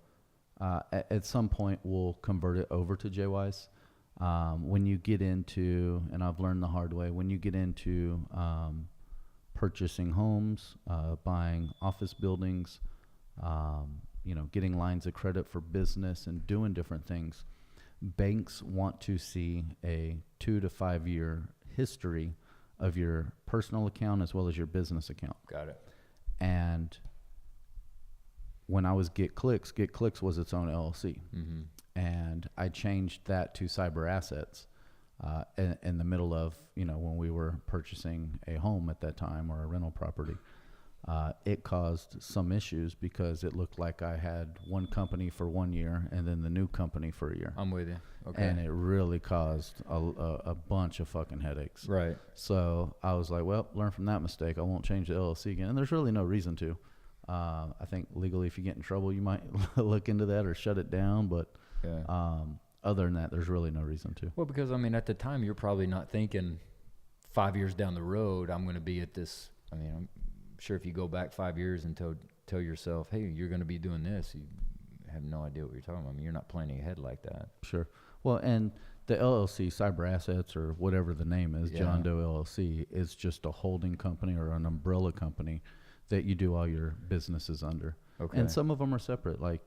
at some point we'll convert it over to JWeis. When you get into, and I've learned the hard way, when you get into purchasing homes, buying office buildings, getting lines of credit for business and doing different things, banks want to see a 2 to 5 year history of your personal account as well as your business account. Got it. And when I was GetClicks was its own LLC. Mm-hmm. And I changed that to cyber assets in the middle of, when we were purchasing a home at that time or a rental property. It caused some issues because it looked like I had one company for 1 year and then the new company for a year. I'm with you. Okay. And it really caused a bunch of fucking headaches. Right. So I was like, well, learn from that mistake. I won't change the LLC again. And there's really no reason to. I think legally, if you get in trouble, you might look into that or shut it down. But other than that, there's really no reason to. Well, because, at the time, you're probably not thinking 5 years down the road, I'm going to be at this. I'm sure if you go back 5 years and tell yourself, hey, you're going to be doing this, you have no idea what you're talking about. You're not planning ahead like that. Sure. Well, and the LLC, Cyber Assets, or whatever the name is, John Doe LLC, is just a holding company or an umbrella company that you do all your businesses under. Okay. And some of them are separate, like,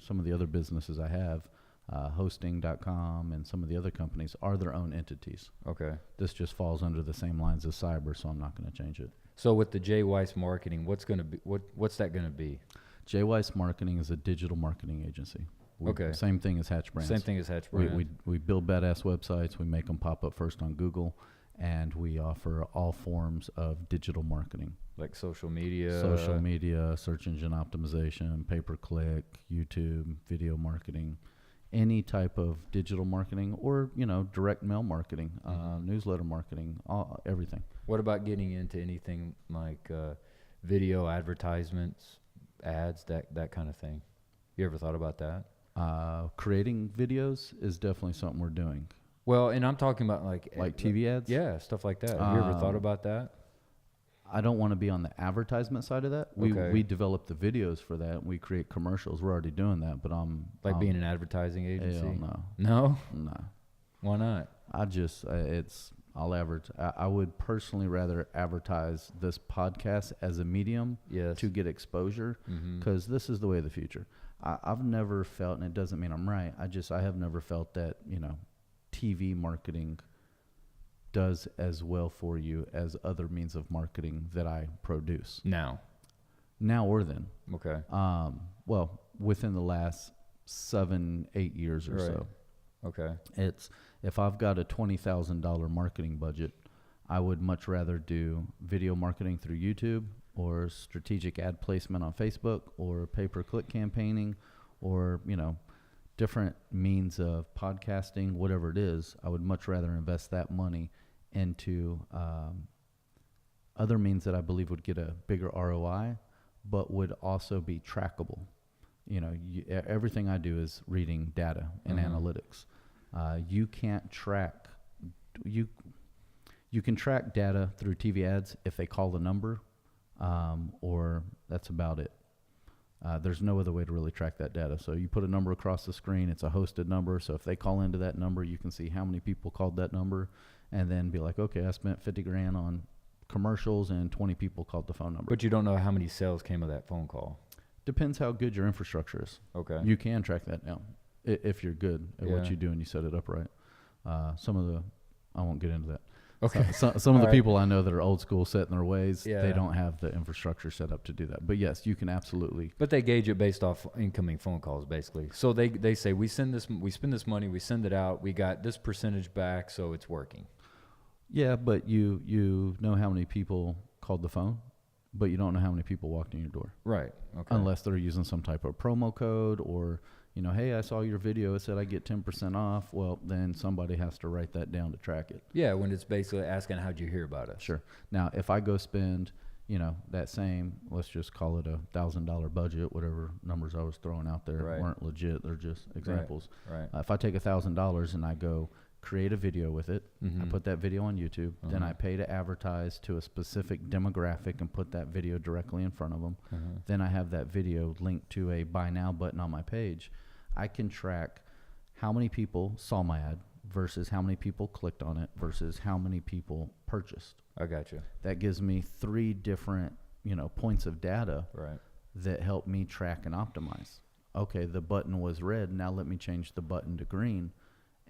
some of the other businesses I have, hosting.com and some of the other companies are their own entities. Okay. This just falls under the same lines as cyber, so I'm not going to change it. So with the JWeis Marketing, what's that going to be? JWeis Marketing is a digital marketing agency. Okay. Same thing as Hatch Brands. Same thing as Hatch Brands. We build badass websites. We make them pop up first on Google, and we offer all forms of digital marketing. Like social media, search engine optimization, pay-per-click, YouTube, video marketing, any type of digital marketing, or direct mail marketing, newsletter marketing, everything. What about getting into anything like video advertisements, ads, that kind of thing? You ever thought about that? Creating videos is definitely something we're doing. Well, and I'm talking about like TV ads? Yeah, stuff like that. Have you ever thought about that? I don't want to be on the advertisement side of that. We develop the videos for that. We create commercials. We're already doing that, but being an advertising agency. Hell no. No? No. Why not? I would personally rather advertise this podcast as a medium to get exposure, because this is the way of the future. I've never felt, and it doesn't mean I'm right, I have never felt that, TV marketing does as well for you as other means of marketing that I produce. Now or then. Okay. Well, within the last 7-8 years or so. Okay. If I've got a $20,000 marketing budget, I would much rather do video marketing through YouTube or strategic ad placement on Facebook or pay-per-click campaigning or, different means of podcasting, whatever it is. I would much rather invest that money into other means that I believe would get a bigger ROI, but would also be trackable. Everything I do is reading data and analytics. You can't track you can track data through TV ads if they call the number, or that's about it. There's no other way to really track that data. So you put a number across the screen, it's a hosted number. So if they call into that number, you can see how many people called that number and then be like, okay, I spent 50 grand on commercials and 20 people called the phone number. But you don't know how many sales came of that phone call. Depends how good your infrastructure is. Okay. You can track that down if you're good at what you do and you set it up right. I won't get into that. Okay. Some of the people I know that are old school set in their ways, Yeah. they don't have the infrastructure set up to do that. But yes, you can absolutely. But they gauge it based off incoming phone calls, basically. So they say we spend this money, we send it out, we got this percentage back, so it's working. Yeah, but you know how many people called the phone, but you don't know how many people walked in your door. Right. Okay. Unless they're using some type of promo code or, hey, I saw your video, it said I get 10% off. Well, then somebody has to write that down to track it. Yeah, when it's basically asking how'd you hear about us. Sure. Now, if I go spend, that same, let's just call it $1,000 budget, whatever numbers I was throwing out there weren't legit. They're just examples. Right. If I take $1,000 and I go create a video with it, Mm-hmm. I put that video on YouTube, then I pay to advertise to a specific demographic and put that video directly in front of them. Then I have that video linked to a buy now button on my page. I can track how many people saw my ad versus how many people clicked on it versus how many people purchased. I got you. That gives me 3 different, points of data that help me track and optimize. Okay, the button was red. Now let me change the button to green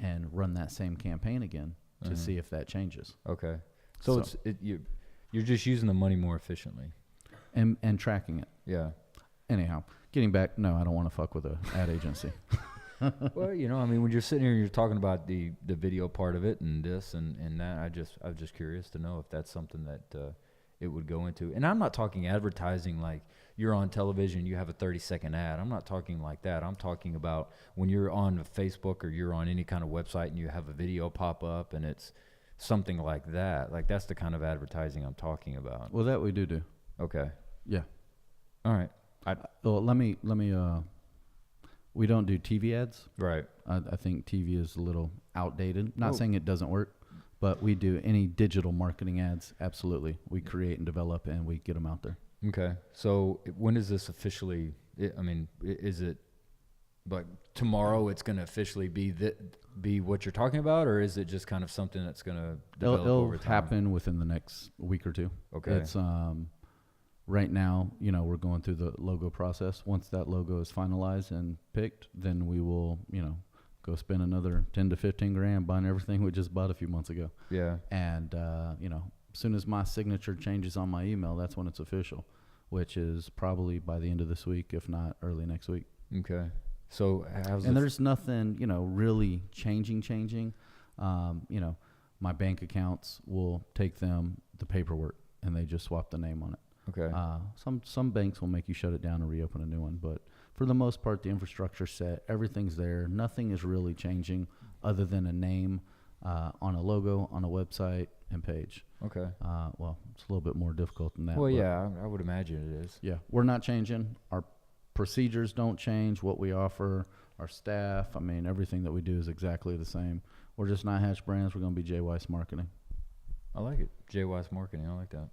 and run that same campaign again to see if that changes. Okay. So you're just using the money more efficiently. And tracking it. Yeah. Anyhow, getting back, no, I don't want to fuck with an ad agency. Well, when you're sitting here and you're talking about the video part of it and this and that, I was just curious to know if that's something that it would go into. And I'm not talking advertising like you're on television, you have a 30-second ad. I'm not talking like that. I'm talking about when you're on Facebook or you're on any kind of website and you have a video pop up and it's something like that. Like that's the kind of advertising I'm talking about. Well, that we do. Okay. Yeah. All right. Well, let me. We don't do TV ads. Right. I think TV is a little outdated. Not saying it doesn't work, but we do any digital marketing ads. Absolutely, we create and develop, and we get them out there. Okay. So when is this officially? Is it like tomorrow? It's going to officially be what you're talking about, or is it just kind of something that's going to develop over time? It'll happen within the next week or two. Okay. It's right now, we're going through the logo process. Once that logo is finalized and picked, then we will, go spend another 10 to 15 grand buying everything we just bought a few months ago. Yeah. And, as soon as my signature changes on my email, that's when it's official, which is probably by the end of this week, if not early next week. Okay. So there's nothing, really changing. My bank accounts will take the paperwork and they just swap the name on it. Okay. Some banks will make you shut it down and reopen a new one, but for the most part, the infrastructure's set. Everything's there. Nothing is really changing other than a name on a logo, on a website, and page. Okay. Well, it's a little bit more difficult than that. Well, yeah, I would imagine it is. Yeah, we're not changing. Our procedures don't change. What we offer, our staff, everything that we do is exactly the same. We're just not Hatch Brands. We're going to be JWeis Marketing. I like it. JWeis Marketing. I like that.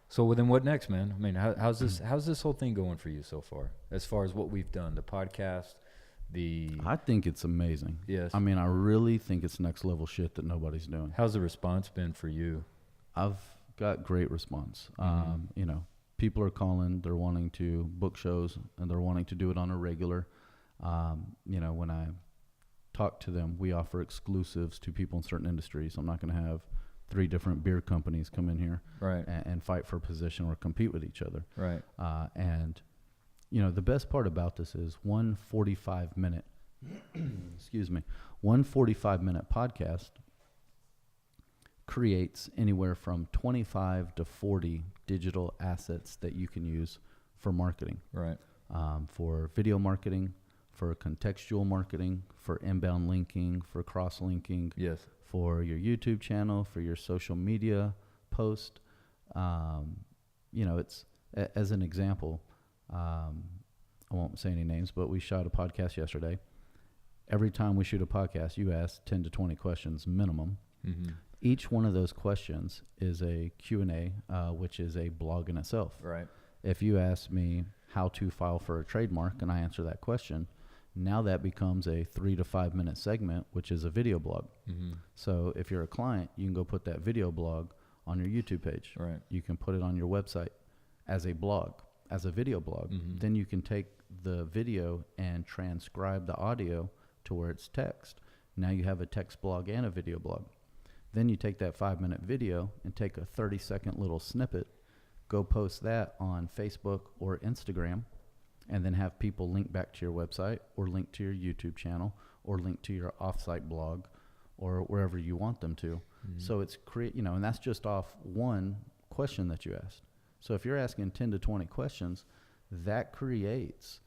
So then what next, man? How's this whole thing going for you so far? As far as what we've done, the podcast, I think it's amazing. Yes. I really think it's next level shit that nobody's doing. How's the response been for you? I've got great response. Mm-hmm. People are calling, they're wanting to book shows and they're wanting to do it on a regular. When I talk to them, we offer exclusives to people in certain industries. I'm not going to have 3 different beer companies come in here and fight for a position or compete with each other. Right. The best part about this is 145-minute, excuse me, 145-minute podcast creates anywhere from 25 to 40 digital assets that you can use for marketing. Right. For video marketing, for contextual marketing, for inbound linking, for cross-linking. Yes. For your YouTube channel, for your social media post. It's, as an example, I won't say any names, but we shot a podcast yesterday. Every time we shoot a podcast, you ask 10 to 20 questions minimum. Mm-hmm. Each one of those questions is a Q&A, which is a blog in itself. Right. If you ask me how to file for a trademark and I answer that question, now that becomes a 3 to 5 minute segment, which is a video blog. Mm-hmm. So if you're a client, you can go put that video blog on your YouTube page. Right. You can put it on your website as a blog, as a video blog. Mm-hmm. Then you can take the video and transcribe the audio to where it's text. Now you have a text blog and a video blog. Then you take that 5 minute video and take a 30-second little snippet, go post that on Facebook or Instagram, and then have people link back to your website or link to your YouTube channel or link to your offsite blog or wherever you want them to. Mm-hmm. So it's and that's just off one question that you asked. So if you're asking 10 to 20 questions, that creates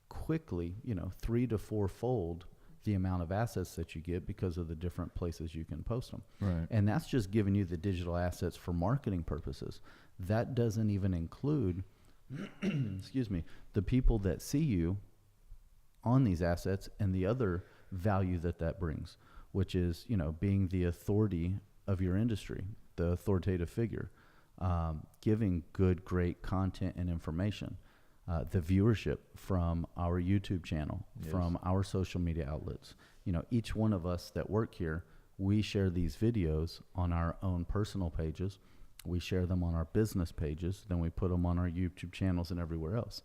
quickly, 3 to 4 fold the amount of assets that you get because of the different places you can post them. Right. And that's just giving you the digital assets for marketing purposes. That doesn't even include, excuse me, the people that see you on these assets and the other value that brings, which is, being the authority of your industry, the authoritative figure, giving good, great content and information. The viewership from our YouTube channel, yes, from our social media outlets. Each one of us that work here, we share these videos on our own personal pages. We share them on our business pages. Then we put them on our YouTube channels and everywhere else.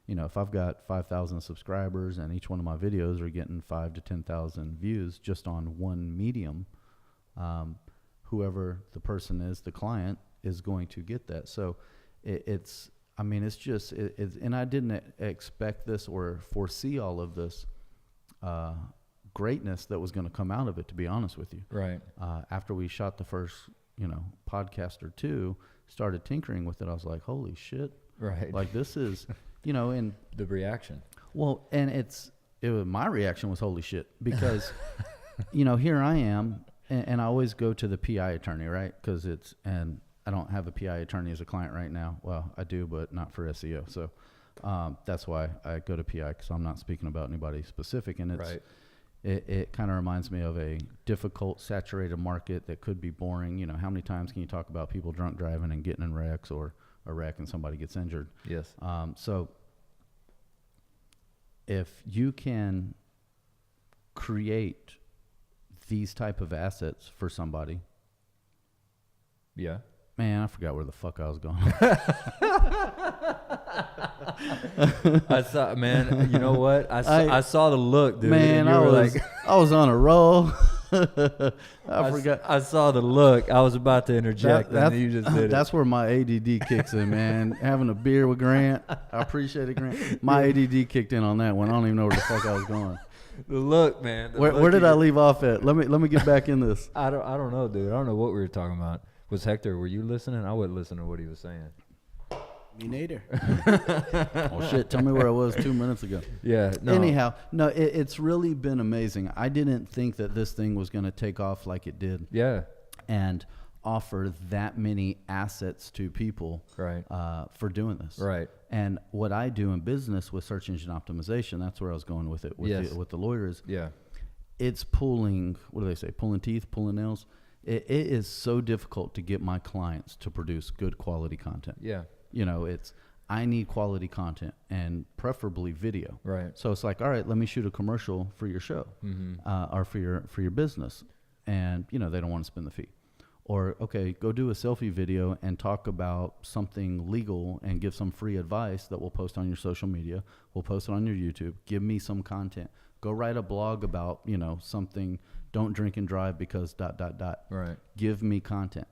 If I've got 5,000 subscribers and each one of my videos are getting 5,000 to 10,000 views just on one medium, whoever the person is, the client, is going to get that. So it's and I didn't expect this or foresee all of this greatness that was going to come out of it, to be honest with you. Right. After we shot the first, podcast or two, started tinkering with it, I was like, holy shit. Right. Like this is, and the reaction. Well, and my reaction was holy shit because, here I am and I always go to the PI attorney, right? And I don't have a PI attorney as a client right now. Well, I do, but not for SEO. So that's why I go to PI, because I'm not speaking about anybody specific. And it kind of reminds me of a difficult, saturated market that could be boring. How many times can you talk about people drunk driving and getting in wrecks, or a wreck and somebody gets injured? Yes. So if you can create these type of assets for somebody. Yeah. Man, I forgot where the fuck I was going. I saw, man. You know what? I saw the look, dude. Man, I was on a roll. I forgot. I saw the look. I was about to interject, and you just did it. That's where my ADD kicks in, man. Having a beer with Grant, I appreciate it, Grant. My ADD kicked in on that one. I don't even know where the fuck I was going. The look, man. Where did I leave off at? Let me get back in this. I don't know, dude. I don't know what we were talking about. Was Hector, were you listening? I wasn't listening to what he was saying. Me neither. Oh, shit. Tell me where I was 2 minutes ago. Yeah. No. Anyhow, no, it's really been amazing. I didn't think that this thing was going to take off like it did. Yeah. And offer that many assets to people, right, for doing this. Right. And what I do in business with search engine optimization, that's where I was going with it, with the lawyers. Yeah. It's pulling, what do they say, pulling teeth, pulling nails. It is so difficult to get my clients to produce good quality content. Yeah. I need quality content and preferably video. Right. So it's like, all right, let me shoot a commercial for your show, or for your business. And, they don't want to spend the fee. Or, okay, go do a selfie video and talk about something legal and give some free advice that we'll post on your social media. We'll post it on your YouTube. Give me some content. Go write a blog about, something. Don't drink and drive because ... Right. Give me content.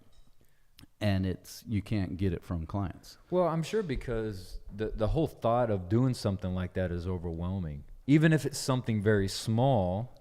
And you can't get it from clients. Well, I'm sure because the whole thought of doing something like that is overwhelming. Even if it's something very small,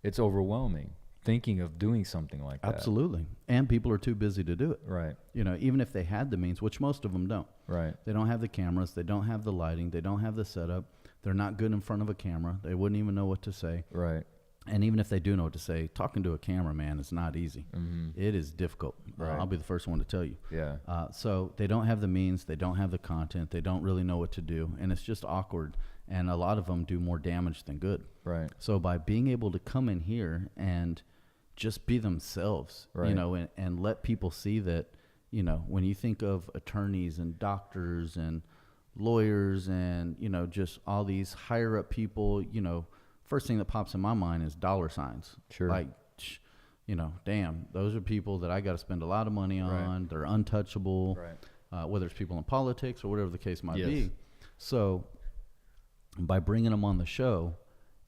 it's overwhelming. Thinking of doing something like that. Absolutely. And people are too busy to do it. Right. Even if they had the means, which most of them don't. Right. They don't have the cameras. They don't have the lighting. They don't have the setup. They're not good in front of a camera. They wouldn't even know what to say. Right. And even if they do know what to say, talking to a camera, man, is not easy. Mm-hmm. It is difficult. Right. I'll be the first one to tell you. Yeah. So they don't have the means. They don't have the content. They don't really know what to do. And it's just awkward. And a lot of them do more damage than good. Right. So by being able to come in here and just be themselves, Right. you know, and let people see that, you know, when you think of attorneys and doctors and lawyers and, you know, just all these higher up people, you know, first thing that pops in my mind is dollar signs. Sure. Like, you know, damn, those are people that I got to spend a lot of money on. Right. They're untouchable, Right. whether it's people in politics or whatever the case might Yes. be. So by bringing them on the show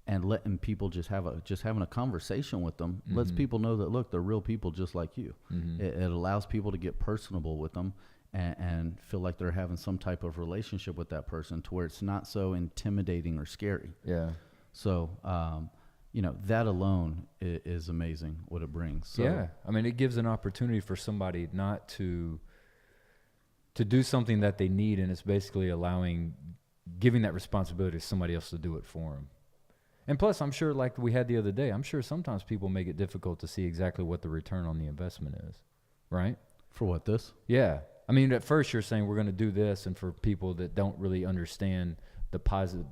and letting people just having a conversation with them, lets people know that, look, they're real people just like you. It allows people to get personable with them and feel like they're having some type of relationship with that person to where it's not so intimidating or scary. Yeah. So, you know, that alone is amazing what it brings. So, yeah. I mean, it gives an opportunity for somebody not to do something that they need, and it's basically giving that responsibility to somebody else to do it for them. And plus, I'm sure, like we had the other day, I'm sure sometimes people make it difficult to see exactly what the return on the investment is, right? For what, this? Yeah. I mean, at first you're saying we're going to do this, and for people that don't really understand the positive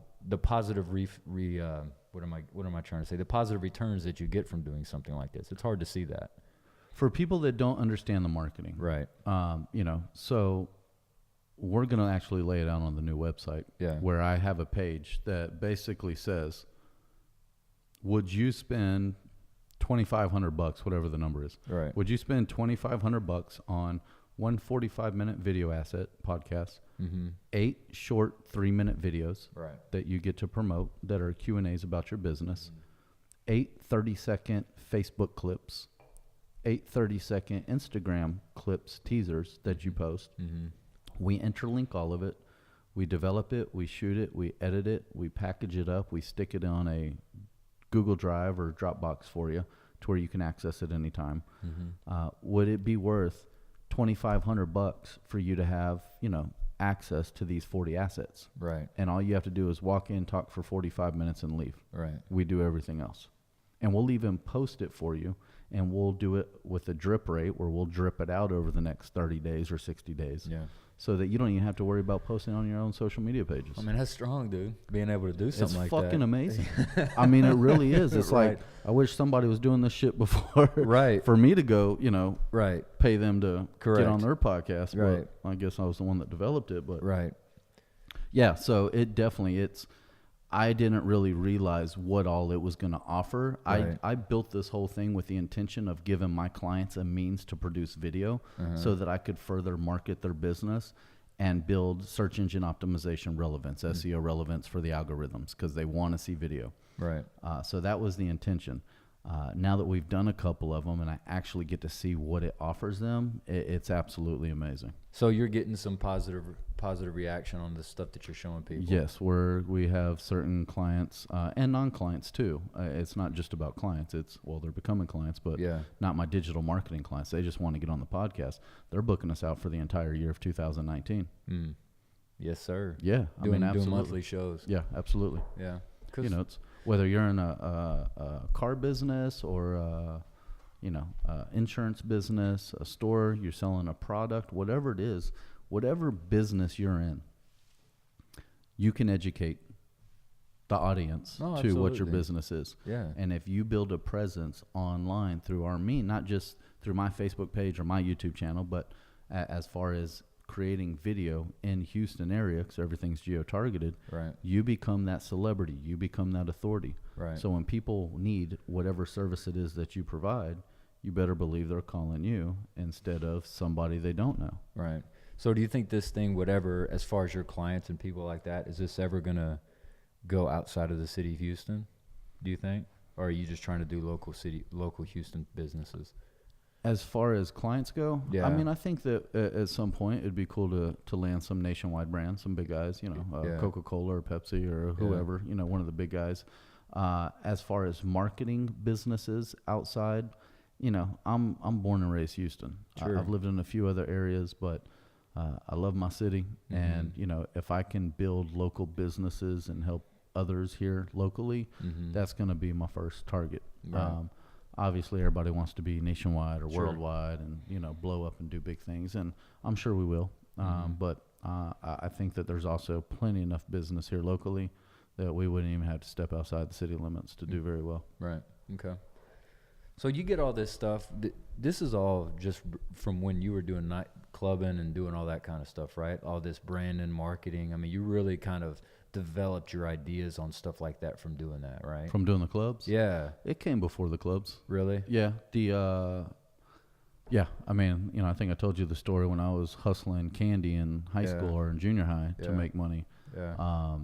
what am I trying to say? The positive returns that you get from doing something like this. It's hard to see that. For people that don't understand the marketing, Right. you know, so we're going to actually lay it out on the new website, Yeah. where I have a page that basically says, would you spend $2,500, whatever the number is? Right. Would you spend $2,500 on one 45-minute video asset podcast, 8 short 3-minute videos Right. that you get to promote that are Q&As about your business, 8 30-second Facebook clips, 8 30-second Instagram clips, teasers that you post. We interlink all of it. We develop it. We shoot it. We edit it. We package it up. We stick it on a Google Drive or Dropbox for you to where you can access it anytime. Would it be worth $2,500 for you to have, you know, access to these 40 assets? Right. And all you have to do is walk in, talk for 45 minutes, and leave. Right. We do everything else. And we'll even post it for you, and we'll do it with a drip rate where we'll drip it out over the next 30 days or 60 days. Yeah. So that you don't even have to worry about posting on your own social media pages. I mean, that's strong, dude. Being able to do something like that. It's fucking amazing. I mean, it really is. It's Right. like, I wish somebody was doing this shit before. Right. For me to go, you know, Right. pay them to Correct. get on their podcast. Right. But I guess I was the one that developed it. But Right. yeah, so it definitely, I didn't really realize what all it was going to offer. Right. I built this whole thing with the intention of giving my clients a means to produce video so that I could further market their business and build search engine optimization relevance, SEO relevance for the algorithms, because they want to see video. Right. So that was the intention. Now that we've done a couple of them and I actually get to see what it offers them, it's absolutely amazing. So you're getting some positive reaction on the stuff that you're showing people. Yes, we have certain clients and non-clients too. It's not just about clients. They're becoming clients, but Yeah. not my digital marketing clients. They just want to get on the podcast. They're booking us out for the entire year of 2019. Yes, sir. Yeah, Doing absolutely. monthly shows. Yeah, absolutely. Yeah. You know, it's whether you're in a car business or insurance business, a store, you're selling a product, whatever it is, whatever business you're in, you can educate the audience to what your absolutely. business is. Yeah. And if you build a presence online through our mean, not just through my Facebook page or my YouTube channel, but as far as creating video in Houston area, because everything's geo-targeted, Right. you become that celebrity, you become that authority. Right. So when people need whatever service it is that you provide, you better believe they're calling you instead of somebody they don't know. Right. So do you think this thing, whatever, as far as your clients and people like that, is this ever going to go outside of the city of Houston, do you think? Or are you just trying to do local Houston businesses? As far as clients go, Yeah. I mean, I think that at some point it'd be cool to land some nationwide brands, some big guys, Yeah. Coca-Cola or Pepsi or whoever, one of the big guys. As far as marketing businesses outside, I'm born and raised Houston. Sure. I've lived in a few other areas, but I love my city. Mhm. And, if I can build local businesses and help others here locally, Mhm. that's going to be my first target. Right. Obviously, everybody wants to be nationwide or Sure. worldwide and, blow up and do big things. And I'm sure we will. Mhm. But I think that there's also plenty enough business here locally that we wouldn't even have to step outside the city limits to do very well. Right. Okay. So you get all this stuff. This is all just from when you were doing night clubbing and doing all that kind of stuff, right? All this branding, marketing. I mean, you really kind of developed your ideas on stuff like that from doing that, right? From doing the clubs? Yeah. It came before the clubs. Really? Yeah. Yeah. I mean, I think I told you the story when I was hustling candy in high school or in junior high to make money. Yeah.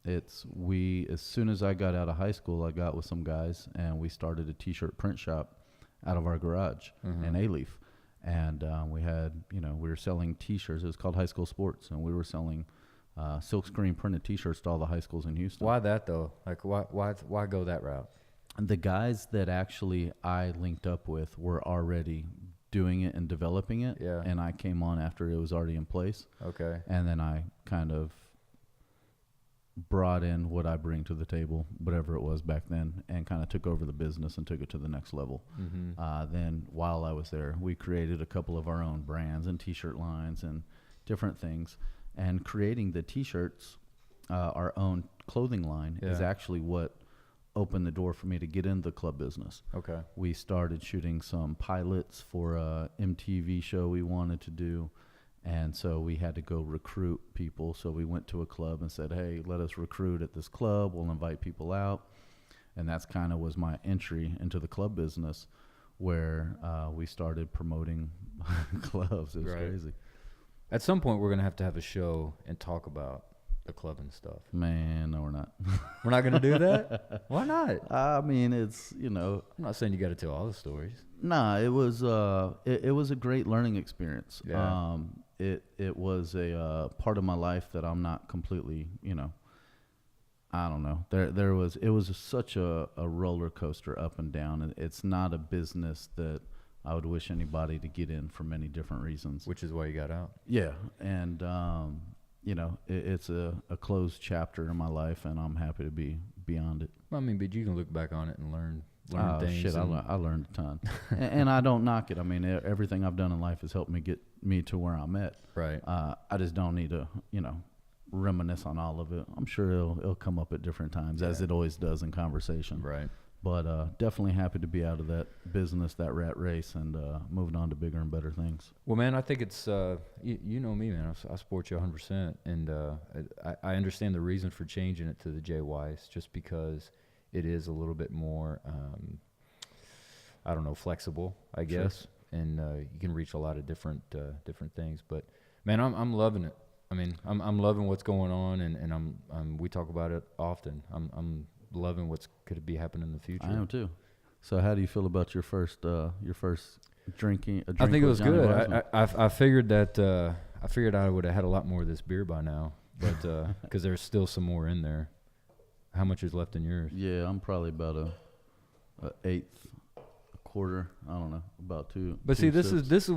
As soon as I got out of high school, I got with some guys and we started a t-shirt print shop out of our garage in A-Leaf. And we were selling t-shirts. It was called High School Sports. And we were selling silkscreen printed t-shirts to all the high schools in Houston. Why that though? Like why go that route? And the guys that actually I linked up with were already doing it and developing it. Yeah. And I came on after it was already in place. Okay. And then I kind of brought in what I bring to the table, whatever it was back then, and kind of took over the business and took it to the next level. Then while I was there, we created a couple of our own brands and t-shirt lines and different things. And creating the t-shirts, our own clothing line, is actually what opened the door for me to get into the club business. Okay. We started shooting some pilots for a MTV show we wanted to do. And so we had to go recruit people. So we went to a club and said, hey, let us recruit at this club. We'll invite people out. And that's kind of was my entry into the club business, where we started promoting clubs. It was crazy. At some point, we're going to have a show and talk about the club and stuff. Man, no, we're not. We're not going to do that? Why not? I mean, it's, I'm not saying you got to tell all the stories. Nah, it was a great learning experience. Yeah. It was a part of my life that I'm not completely, I don't know. It was such a roller coaster up and down. It's not a business that I would wish anybody to get in for many different reasons. Which is why you got out. Yeah, and it's a closed chapter in my life, and I'm happy to be beyond it. I mean, but you can look back on it and learn things. Shit, I learned a ton. and I don't knock it. I mean, everything I've done in life has helped me get me to where I'm at. Right. I just don't need to, reminisce on all of it. I'm sure it'll come up at different times, as it always does in conversation. Right. But definitely happy to be out of that business, that rat race, and moving on to bigger and better things. Well, man, I think it's, you know me, man. I support you 100%. And I understand the reason for changing it to the JWeis, just because it is a little bit more, flexible, I guess. Sure. And you can reach a lot of different things. But, man, I'm loving it. I mean, I'm loving what's going on, and we talk about it often. I'm loving what's could be happening in the future. I am too. So how do you feel about your first drinking? I think it was good. I figured that I would have had a lot more of this beer by now, but because there's still some more in there. How much is left in yours? Yeah, I'm probably about a eighth, a quarter. I don't know, about two. But two see, sips. this is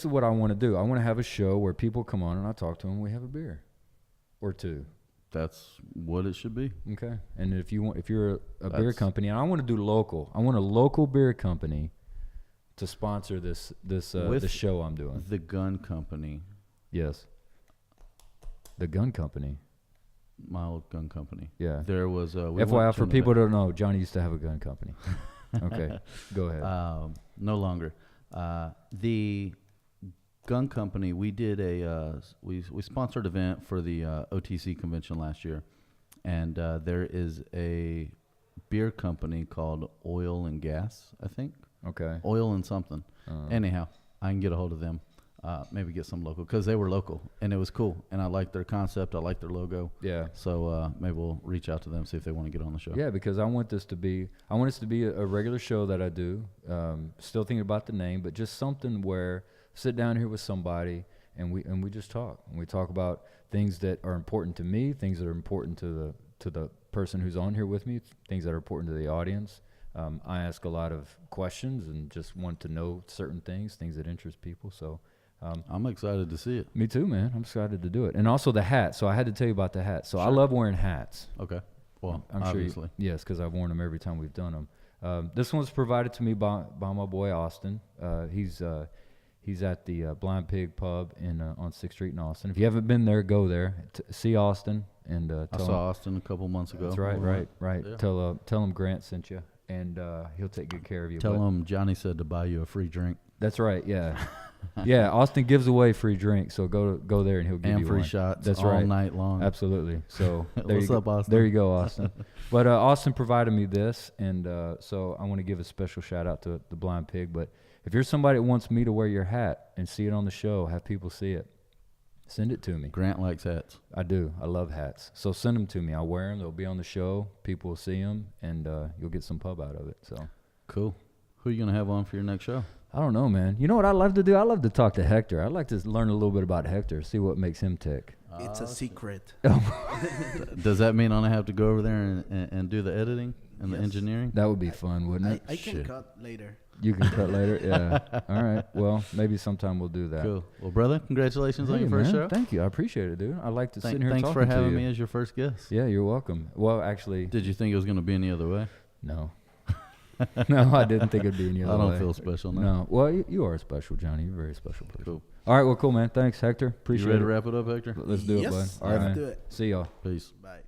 what I want to do. I want to have a show where people come on and I talk to them. We have a beer or two. That's what it should be. Okay. And if you're a beer company, and I want to do local. I want a local beer company to sponsor this show I'm doing. The gun company. Yes. The gun company. My old gun company. Yeah. There was FYI for people who don't know, Johnny used to have a gun company. Okay. Go ahead. No longer. The gun company, we did we sponsored an event for the OTC convention last year, and there is a beer company called Oil and Gas, I think. Okay. Oil and something. Anyhow, I can get a hold of them, maybe get some local, because they were local and it was cool, and I liked their concept, I liked their logo. Yeah. So maybe we'll reach out to them, see if they want to get on the show. Yeah, because I want this to be a regular show that I do. Still thinking about the name, but just something where sit down here with somebody and we just talk. And we talk about things that are important to me, things that are important to the person who's on here with me, things that are important to the audience. I ask a lot of questions and just want to know certain things that interest people. So I'm excited to see it. Me too, man. I'm excited to do it. And also the hat. So I had to tell you about the hat. So sure. I love wearing hats. Okay. Well, I'm obviously. Sure yes, because I've worn them every time we've done them. This one's provided to me by my boy Austin. He's at the Blind Pig Pub on 6th Street in Austin. If you haven't been there, go there. See Austin and I saw Austin a couple months ago. That's right. Yeah. Tell him Grant sent you. and he'll take good care of you. Tell him Johnny said to buy you a free drink. That's right. Yeah. Yeah. Austin gives away free drinks, so go there and he'll give and you free one. shots. That's all right. night long. Absolutely. So there What's you up, go. Austin? There you go, Austin. But Austin provided me this, and so I want to give a special shout out to the Blind Pig. But if you're somebody that wants me to wear your hat and see it on the show, have people see it, send it to me. Grant likes hats. I do. I love hats. So send them to me. I'll wear them. They'll be on the show. People will see them, and you'll get some pub out of it. So Cool. Who are you gonna have on for your next show? I don't know, man. You know what I love to do? I love to talk to Hector. I'd like to learn a little bit about Hector, see what makes him tick. It's a secret. Does that mean I'm gonna have to go over there and do the editing and the Yes. engineering? That would be fun, wouldn't it? I can Shit. cut later. You can cut later? Yeah. All right. Well, maybe sometime we'll do that. Cool. Well, brother, congratulations on Hey, your first man, show. Thank you. I appreciate it, dude. I like to sit here and Thanks talk for to having you. me as your first guest. Yeah, you're welcome. Well, actually, Did you think it was gonna be any other way? no. No, I didn't think it'd be any I other don't way. feel special now. No. Well, you are special, Johnny. You're a very special person. Cool. All right. Well, cool, man. Thanks, Hector. Appreciate You ready it. to wrap it up, Hector? Let's do it, Yes, bud. All right, let's man. do it. See y'all. Peace. Bye.